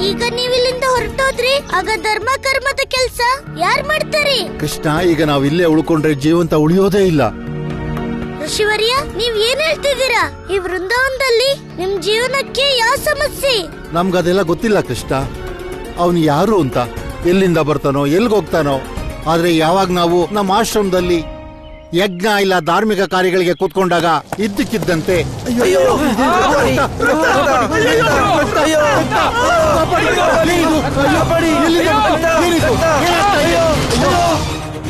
Speaker 3: ಈಗ ನೀವಿಲ್ಲಿಂದ ಹೊರಟೋದ್ರಿ, ಆಗ ಧರ್ಮ ಕರ್ಮದ ಕೆಲ್ಸ ಯಾರ್ ಮಾಡ್ತಾರೆ?
Speaker 8: ಕೃಷ್ಣ, ಈಗ ನಾವ್ ಇಲ್ಲೇ ಉಳ್ಕೊಂಡ್ರೆ ಜೀವಂತ ಉಳಿಯೋದೇ ಇಲ್ಲ.
Speaker 3: ಋಷಿವರ್ಯ, ನೀವ್ ಏನ್ ಹೇಳ್ತಿದ್ದೀರಾ? ಈ ವೃಂದಾವನದಲ್ಲಿ ನಿಮ್ ಜೀವನಕ್ಕೆ ಯಾವ ಸಮಸ್ಯೆ?
Speaker 8: ನಮ್ಗದೆಲ್ಲ ಗೊತ್ತಿಲ್ಲ ಕೃಷ್ಣ. ಅವನು ಯಾರು ಅಂತ, ಎಲ್ಲಿಂದ ಬರ್ತಾನೋ, ಎಲ್ಗೋಗ್ತಾನೋ. ಆದ್ರೆ ಯಾವಾಗ ನಾವು ನಮ್ಮ ಆಶ್ರಮದಲ್ಲಿ ಯಜ್ಞ ಇಲ್ಲ ಧಾರ್ಮಿಕ ಕಾರ್ಯಗಳಿಗೆ ಕೂತ್ಕೊಂಡಾಗ ಇದ್ದಕ್ಕಿದ್ದಂತೆ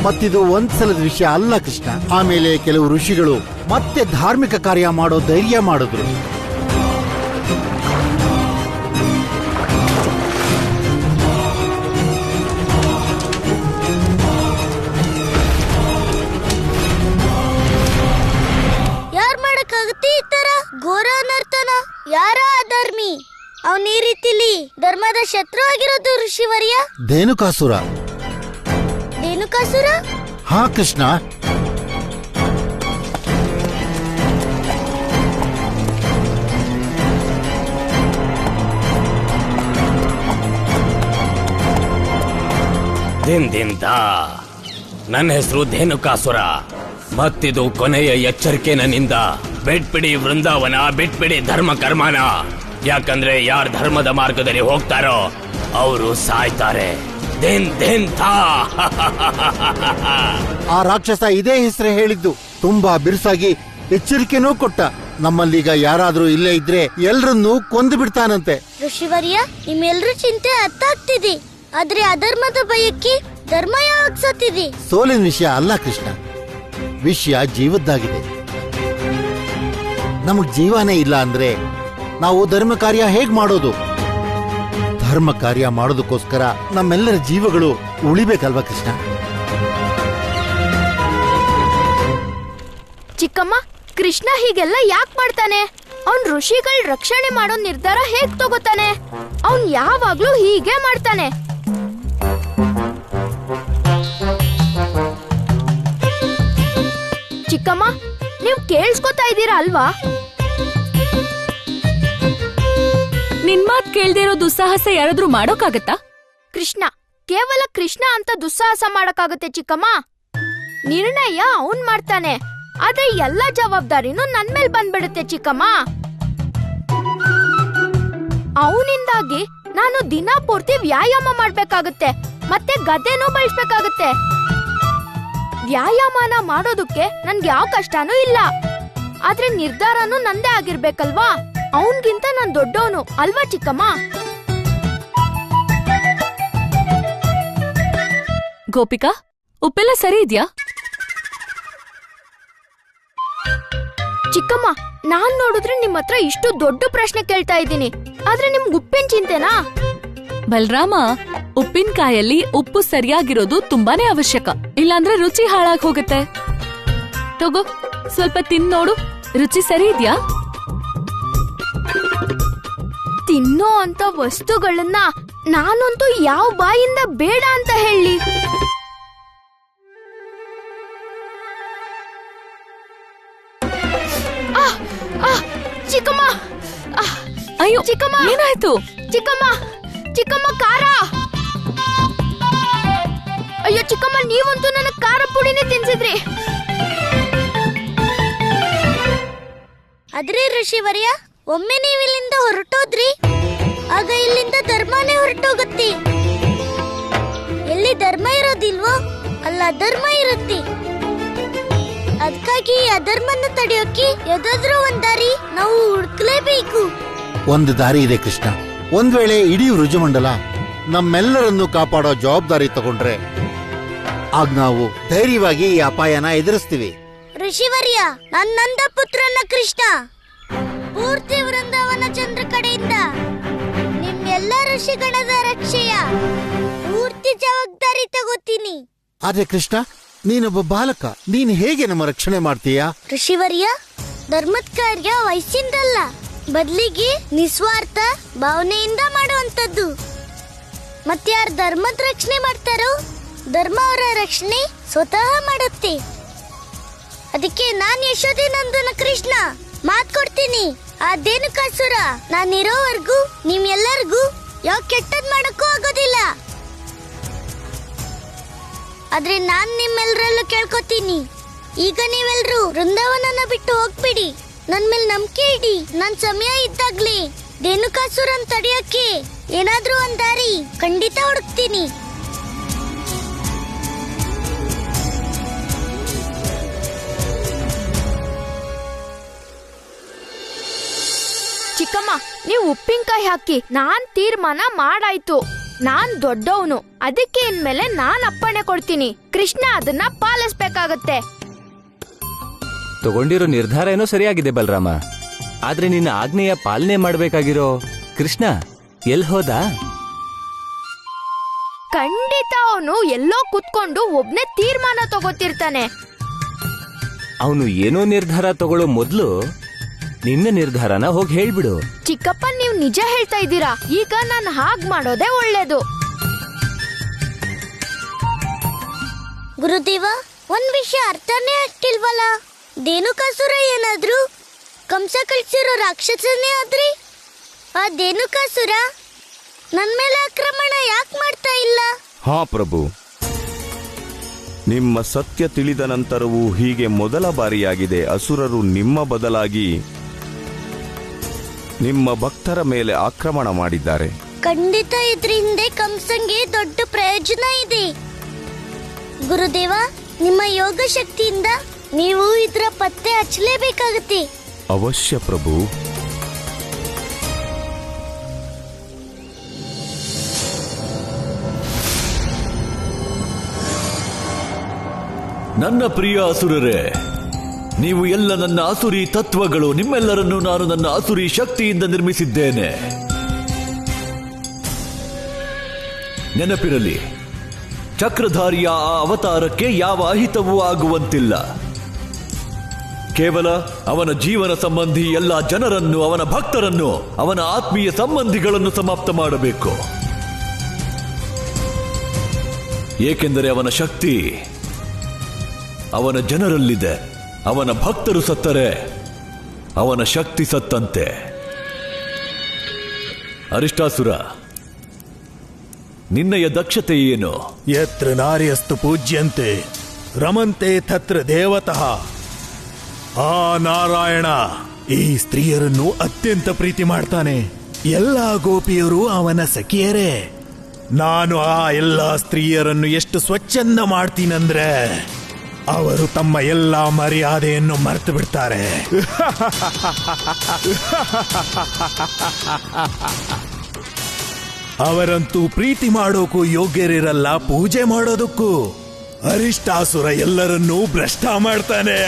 Speaker 8: ಮತ್ತಿದು ಒಂದ್ಸಲದ ವಿಷಯ ಅಲ್ಲ ಕೃಷ್ಣ. ಆಮೇಲೆ ಕೆಲವು ಋಷಿಗಳು ಮತ್ತೆ ಧಾರ್ಮಿಕ ಕಾರ್ಯ ಮಾಡೋ ಧೈರ್ಯ ಮಾಡಿದ್ರು.
Speaker 3: ಯಾರ್ ಮಾಡಕ್ಕಾಗತ್ತೆ ಈ ತರ ಘೋರ ಅನರ್ಥನ? ಯಾರ ಅಧರ್ಮಿ? ಅವನ್ ಈ ರೀತಿಲಿ ಧರ್ಮದ ಶತ್ರು ಆಗಿರೋದು ಋಷಿವರ್ಯ.
Speaker 8: ಧೇನುಕಾಸುರ.
Speaker 3: ಧೇನುಕಾಸುರ?
Speaker 8: ಹಾ ಕೃಷ್ಣ.
Speaker 12: ನನ್ನ ಹೆಸರು ಧೇನುಕಾಸುರ. ಮತ್ತಿದು ಕೊನೆಯ ಎಚ್ಚರಿಕೆ ನನ್ನಿಂದ. ಬಿಟ್ಬಿಡಿ ವೃಂದಾವನ, ಬಿಟ್ಬಿಡಿ ಧರ್ಮ ಕರ್ಮನ. ಯಾಕಂದ್ರೆ ಯಾರ್ ಧರ್ಮದ ಮಾರ್ಗದಲ್ಲಿ ಹೋಗ್ತಾರೋ ಅವರು ಸಾಯ್ತಾರೆ.
Speaker 8: ಆ ರಾಕ್ಷಸ ಇದೇ ಹೆಸರೇ ಹೇಳಿದ್ದು. ತುಂಬಾ ಬಿರುಸಾಗಿ ಎಚ್ಚರಿಕೆನೂ ಕೊಟ್ಟ. ನಮ್ಮಲ್ಲೀಗ ಯಾರಾದ್ರೂ ಇಲ್ಲೇ ಇದ್ರೆ ಎಲ್ರನ್ನೂ ಕೊಂದು ಬಿಡ್ತಾನಂತೆ.
Speaker 3: ಋಷಿವರ್ಯ, ನಿಮ್ಮೆಲ್ರ ಚಿಂತೆ ಅರ್ಥ ಆಗ್ತಿದೆ. ಆದ್ರೆ ಅಧರ್ಮದ ಭಯಕ್ಕೆ ಧರ್ಮ ಯಾವಾಗ ಸತ್ತಿದೆ?
Speaker 8: ಸೋಲಿನ ವಿಷಯ ಅಲ್ಲ ಕೃಷ್ಣ, ವಿಷಯ ಜೀವದ್ದಾಗಿದೆ. ನಮಗ್ ಜೀವನೇ ಇಲ್ಲ ಅಂದ್ರೆ ನಾವು ಧರ್ಮ ಕಾರ್ಯ ಹೇಗ್ ಮಾಡೋದು? ಧರ್ಮ ಕಾರ್ಯ ಮಾಡೋದಕ್ಕೋಸ್ಕರ ನಮ್ಮೆಲ್ಲರ ಜೀವಗಳು ಉಳಿಬೇಕಲ್ವಾ ಕೃಷ್ಣ?
Speaker 2: ಚಿಕ್ಕಮ್ಮ, ಕೃಷ್ಣ ಹೀಗೆಲ್ಲ ಯಾಕೆ ಮಾಡ್ತಾನೆ? ಅವನ್ ಋಷಿಗಳ ರಕ್ಷಣೆ ಮಾಡೋ ನಿರ್ಧಾರ ಹೇಗ್ ತಗೋತಾನೆ? ಅವನ್ ಯಾವಾಗ್ಲೂ ಹೀಗೆ ಮಾಡ್ತಾನೆ. ಚಿಕ್ಕಮ್ಮ, ನೀವ್ ಕೇಳಿಸ್ಕೊತಾ ಇದ್ದೀರಾ ಅಲ್ವಾ?
Speaker 4: ನಿನ್ ಮಾತ್ ಕೇಳ್ದೇ ಇರೋ ದುಸ್ಸಾಹಸ ಯಾರಾದ್ರೂ ಮಾಡೋಕ್ಕಾಗತ್ತಾ?
Speaker 2: ಕೃಷ್ಣ, ಕೇವಲ ಕೃಷ್ಣ ಅಂತ ದುಸ್ಸಾಹಸ ಮಾಡಕ್ಕಾಗತ್ತೆ ಚಿಕ್ಕಮ್ಮ? ನಿರ್ಣಯ ಅವನ್ ಮಾಡ್ತಾನೆ, ಆದ್ರೆ ಎಲ್ಲ ಜವಾಬ್ದಾರಿನೂ ನನ್ ಮೇಲ್ ಬಂದ್ಬಿಡುತ್ತೆ ಚಿಕ್ಕಮ್ಮ. ಅವನಿಂದಾಗಿ ನಾನು ದಿನ ಪೂರ್ತಿ ವ್ಯಾಯಾಮ ಮಾಡ್ಬೇಕಾಗುತ್ತೆ, ಮತ್ತೆ ಗದ್ದೆನೂ ಬಳಸ್ಬೇಕಾಗುತ್ತೆ. ವ್ಯಾಯಾಮನ ಮಾಡೋದಕ್ಕೆ ನನ್ಗೆ ಯಾವ ಕಷ್ಟನೂ ಇಲ್ಲ, ಆದ್ರೆ ನಿರ್ಧಾರನೂ ನಂದೇ ಆಗಿರ್ಬೇಕಲ್ವಾ? ಅವನ್ಗಿಂತ ನಾನ್ ದೊಡ್ಡವನು ಅಲ್ವಾ ಚಿಕ್ಕಮ್ಮ?
Speaker 4: ಗೋಪಿಕಾ, ಉಪ್ಪೆಲ್ಲ ಸರಿ ಇದ್ಯಾ?
Speaker 2: ಚಿಕ್ಕಮ್ಮ, ನಾನ್ ನೋಡಿದ್ರೆ ನಿಮ್ ಹತ್ರ ಇಷ್ಟು ದೊಡ್ಡ ಪ್ರಶ್ನೆ ಕೇಳ್ತಾ ಇದ್ದೀನಿ, ಆದ್ರೆ ನಿಮ್ಗೆ ಉಪ್ಪಿನ ಚಿಂತೆನಾ?
Speaker 4: ಬಲರಾಮ, ಉಪ್ಪಿನಕಾಯಲ್ಲಿ ಉಪ್ಪು ಸರಿಯಾಗಿರೋದು ತುಂಬಾನೇ ಅವಶ್ಯಕ, ಇಲ್ಲಾಂದ್ರೆ ರುಚಿ ಹಾಳಾಗ್ ಹೋಗುತ್ತೆ. ತಗೋ, ಸ್ವಲ್ಪ ತಿಂದ್ ನೋಡು, ರುಚಿ ಸರಿ ಇದ್ಯಾ?
Speaker 2: ತಿನ್ನೋ ಅಂತ ವಸ್ತುಗಳನ್ನ ನಾನಂತೂ ಯಾವ ಬಾಯಿಂದ ಬೇಡ ಅಂತ ಹೇಳಿ. ಚಿಕ್ಕಮ್ಮ,
Speaker 4: ಅಯ್ಯೋ
Speaker 2: ಚಿಕ್ಕಮ್ಮ,
Speaker 4: ಏನಾಯ್ತು?
Speaker 2: ಚಿಕ್ಕಮ್ಮ, ಚಿಕ್ಕಮ್ಮ, ಖಾರ. ಅಯ್ಯೋ ಚಿಕ್ಕಮ್ಮ, ನೀವಂತೂ ನನ್ನ ಖಾರ ಪುಡಿನೇ ತಿನ್ಸಿದ್ರಿ.
Speaker 3: ಆದ್ರೆ ಋಷಿವರ್ಯ, ಒಮ್ಮೆ ನೀವಿಲ್ಲಿಂದ ಹೊರಟೋದ್ರಿ, ಆಗ ಇಲ್ಲಿಂದ ಧರ್ಮನೇ ಹೊರಟೋಗತ್ತೆ. ಎಲ್ಲಿ ಧರ್ಮ ಇರೋದಿಲ್ವೋ ಅಲ್ಲ ಧರ್ಮ ಇರುತ್ತೆ. ಅದಕ್ಕಾಗಿ ಅಧರ್ಮನ ತಡೆಯೋಕೆ ಯಾವ್ದಾದ್ರೂ ಒಂದ್ ದಾರಿ ನಾವು ಹುಡುಕ್ಲೇಬೇಕು.
Speaker 8: ಒಂದು ದಾರಿ ಇದೆ ಕೃಷ್ಣ. ಒಂದ್ ವೇಳೆ ಇಡೀ ವೃಜಮಂಡಲ ನಮ್ಮೆಲ್ಲರನ್ನು ಕಾಪಾಡೋ ಜವಾಬ್ದಾರಿ ತಗೊಂಡ್ರೆ ಆಗ ನಾವು ಧೈರ್ಯವಾಗಿ ಈ ಅಪಾಯನ ಎದುರಿಸ್ತೀವಿ.
Speaker 3: ಋಷಿವರ್ಯ, ನನ್ನ ಪುತ್ರನ ಕೃಷ್ಣ ಪೂರ್ತಿ ವೃಂದಾವನ ಚಂದ್ರ ಕಡೆಯಿಂದ ನಿಮ್ಮೆಲ್ಲ ಋಷಿಗಣದ ರಕ್ಷೆಯ ಪೂರ್ತಿ ಜವಾಬ್ದಾರಿ ತಗೋತೀನಿ.
Speaker 8: ಆದ್ರೆ ಕೃಷ್ಣ, ನೀನೊಬ್ಬ ಬಾಲಕ, ನೀನ್ ಹೇಗೆ ನಮ್ಮ ರಕ್ಷಣೆ ಮಾಡ್ತೀಯಾ?
Speaker 3: ಋಷಿವರ್ಯ, ಧರ್ಮದ ಕಾರ್ಯ ವಯಸ್ಸಿಂದಲ್ಲ, ಬದಲಿಗೆ ನಿಸ್ವಾರ್ಥ ಭಾವನೆಯಿಂದ ಮಾಡುವಂತದ್ದು. ಮತ್ಯಾರು ಧರ್ಮದ ರಕ್ಷಣೆ ಮಾಡ್ತಾರೋ ಧರ್ಮ ಅವರ ರಕ್ಷಣೆ ಸ್ವತಃ ಮಾಡುತ್ತೆ. ಅದಕ್ಕೆ ನಾನ್ ಯಶೋಧೇನಂದನ ಕೃಷ್ಣ ಮಾತ್ ಕೊಡ್ತೀನಿ, ಆ ಧೇನುಕಾಸುರ ನಾನಿರೋವರೆಗೂ ನಿಮ್ಮೆಲ್ಲರಿಗೂ ಯಾವ ಕೆಟ್ಟದ್ ಮಾಡಕ್ಕೂ ಆಗೋದಿಲ್ಲ. ಆದ್ರೆ ನಾನ್ ನಿಮ್ಮೆಲ್ಲರಲ್ಲೂ ಕೇಳ್ಕೊತೀನಿ, ಈಗ ನೀವೆಲ್ರೂ ವೃಂದಾವನನ ಬಿಟ್ಟು ಹೋಗ್ಬಿಡಿ. ನನ್ ಮೇಲೆ ನಂಬಿಕೆ ಇಡಿ. ನನ್ ಸಮಯ ಇದ್ದಾಗ್ಲೇ ಧೇನುಕಾಸುರನ್ ತಡೆಯೋಕೆ ಏನಾದ್ರೂ ಒಂದ್ ದಾರಿ ಖಂಡಿತ ಹುಡುಕ್ತೀನಿ.
Speaker 2: ಚಿಕ್ಕಮ್ಮ, ನೀವು ಉಪ್ಪಿನಕಾಯಿ ಹಾಕಿ. ನಾನ್ ತೀರ್ಮಾನ ಮಾಡಾಯ್ತು. ನಾನ್ ದೊಡ್ಡವನು, ಅದಕ್ಕೆ ಇನ್ಮೇಲೆ ನಾನ್ ಅಪ್ಪಣೆ ಕೊಡ್ತೀನಿ. ಕೃಷ್ಣ ಅದನ್ನ ಪಾಲಿಸ್ಬೇಕಾಗತ್ತೆ.
Speaker 7: ತಗೊಂಡಿರೋ ನಿರ್ಧಾರ ಏನೋ ಸರಿಯಾಗಿದೆ ಬಲರಾಮ, ಆದ್ರೆ ನಿನ್ನ ಆಜ್ಞೆಯ ಪಾಲನೆ ಮಾಡ್ಬೇಕಾಗಿರೋ ಕೃಷ್ಣ ಎಲ್ ಹೋದ?
Speaker 2: ಖಂಡಿತ ಅವನು ಎಲ್ಲೋ ಕುತ್ಕೊಂಡು ಒಬ್ನೇ ತೀರ್ಮಾನ ತಗೋತಿರ್ತಾನೆ.
Speaker 7: ಅವನು ಏನೋ ನಿರ್ಧಾರ ತಗೊಳ್ಳೋ ಮೊದ್ಲು ನಿನ್ನ ನಿರ್ಧಾರನ ಹೋಗಿ ಹೇಳ್ಬಿಡು.
Speaker 2: ಚಿಕ್ಕಪ್ಪ, ನೀವು ನಿಜ ಹೇಳ್ತಾ ಇದ್ದೀರಾ. ಈಗ ನಾನು ಹಾಗ್ ಮಾಡೋದೇ ಒಳ್ಳೇದು.
Speaker 3: ಗುರುದೇವ, ಒಂದ್ ವಿಷಯ ಅರ್ಥನೇ ಆಗ್ತಿಲ್ವಲ್ಲ. ಧೇನುಕಾಸುರ ಏನಾದ್ರೂ ಕಂಸ ಕಳ್ಸಿರೋ ರಾಕ್ಷಸನೇ ಆದ್ರಿ, ಆ ಧೇನುಕಾಸುರ ನನ್ ಮೇಲೆ ಆಕ್ರಮಣ ಯಾಕೆ ಮಾಡ್ತಾ ಇಲ್ಲ?
Speaker 16: ಹಾ ಪ್ರಭು, ನಿಮ್ಮ ಸತ್ಯ ತಿಳಿದ ನಂತರವೂ ಹೀಗೆ ಮೊದಲ ಬಾರಿಯಾಗಿದೆ ಅಸುರರು ನಿಮ್ಮ ಬದಲಾಗಿ ನಿಮ್ಮ ಭಕ್ತರ ಮೇಲೆ ಆಕ್ರಮಣ ಮಾಡಿದ್ದಾರೆ.
Speaker 3: ಖಂಡಿತ ಇದ್ರ ಹಿಂದೆ ಕಂಸಂಗೆ ದೊಡ್ಡ ಪ್ರಯೋಜನ ಇದೆ. ಗುರುದೇವ, ನಿಮ್ಮ ಯೋಗ ಶಕ್ತಿಯಿಂದ ನೀವು ಇದ್ರ ಪತ್ತೆ ಹಚ್ಚಲೇಬೇಕಾಗತ್ತೆ.
Speaker 16: ಅವಶ್ಯ ಪ್ರಭು.
Speaker 1: ನನ್ನ ಪ್ರಿಯ ಅಸುರರೇ, ನೀವು ಎಲ್ಲ ನನ್ನ ಅಸುರಿ ತತ್ವಗಳು. ನಿಮ್ಮೆಲ್ಲರನ್ನು ನಾನು ನನ್ನ ಅಸುರಿ ಶಕ್ತಿಯಿಂದ ನಿರ್ಮಿಸಿದ್ದೇನೆ. ನೆನಪಿರಲಿ, ಚಕ್ರಧಾರಿಯ ಆ ಅವತಾರಕ್ಕೆ ಯಾವ ಅಹಿತವೂ ಆಗುವಂತಿಲ್ಲ. ಕೇವಲ ಅವನ ಜೀವನ ಸಂಬಂಧಿ ಎಲ್ಲ ಜನರನ್ನು, ಅವನ ಭಕ್ತರನ್ನು, ಅವನ ಆತ್ಮೀಯ ಸಂಬಂಧಿಗಳನ್ನು ಸಮಾಪ್ತ ಮಾಡಬೇಕು. ಏಕೆಂದರೆ ಅವನ ಶಕ್ತಿ ಅವನ ಜನರಲ್ಲಿದೆ. ಅವನ ಭಕ್ತರು ಸತ್ತರೆ ಅವನ ಶಕ್ತಿ ಸತ್ತಂತೆ. ಅರಿಷ್ಟಾಸುರ, ನಿನ್ನಯ ದಕ್ಷತೆ ಏನು?
Speaker 13: ಯತ್ರ ನಾರ್ಯಸ್ತು ಪೂಜ್ಯಂತೆ ರಮಂತೆ ತತ್ರ ದೇವತಃ. ಆ ನಾರಾಯಣ ಈ ಸ್ತ್ರೀಯರನ್ನು ಅತ್ಯಂತ ಪ್ರೀತಿ ಮಾಡ್ತಾನೆ. ಎಲ್ಲಾ ಗೋಪಿಯರು ಅವನ ಸಖಿಯರೇ. ನಾನು ಆ ಎಲ್ಲಾ ಸ್ತ್ರೀಯರನ್ನು ಎಷ್ಟು ಸ್ವಚ್ಛಂದ ಮಾಡ್ತೀನಂದ್ರೆ ಅವರು ತಮ್ಮ ಎಲ್ಲಾ ಮರ್ಯಾದೆಯನ್ನು ಮರೆತು ಬಿಡ್ತಾರೆ. ಅವರಂತೂ ಪ್ರೀತಿ ಮಾಡೋಕ್ಕೂ ಯೋಗ್ಯರಿರಲ್ಲ, ಪೂಜೆ ಮಾಡೋದಕ್ಕೂ. ಅರಿಷ್ಟಾಸುರ ಎಲ್ಲರನ್ನೂ ಭ್ರಷ್ಟ ಮಾಡ್ತಾನೆ.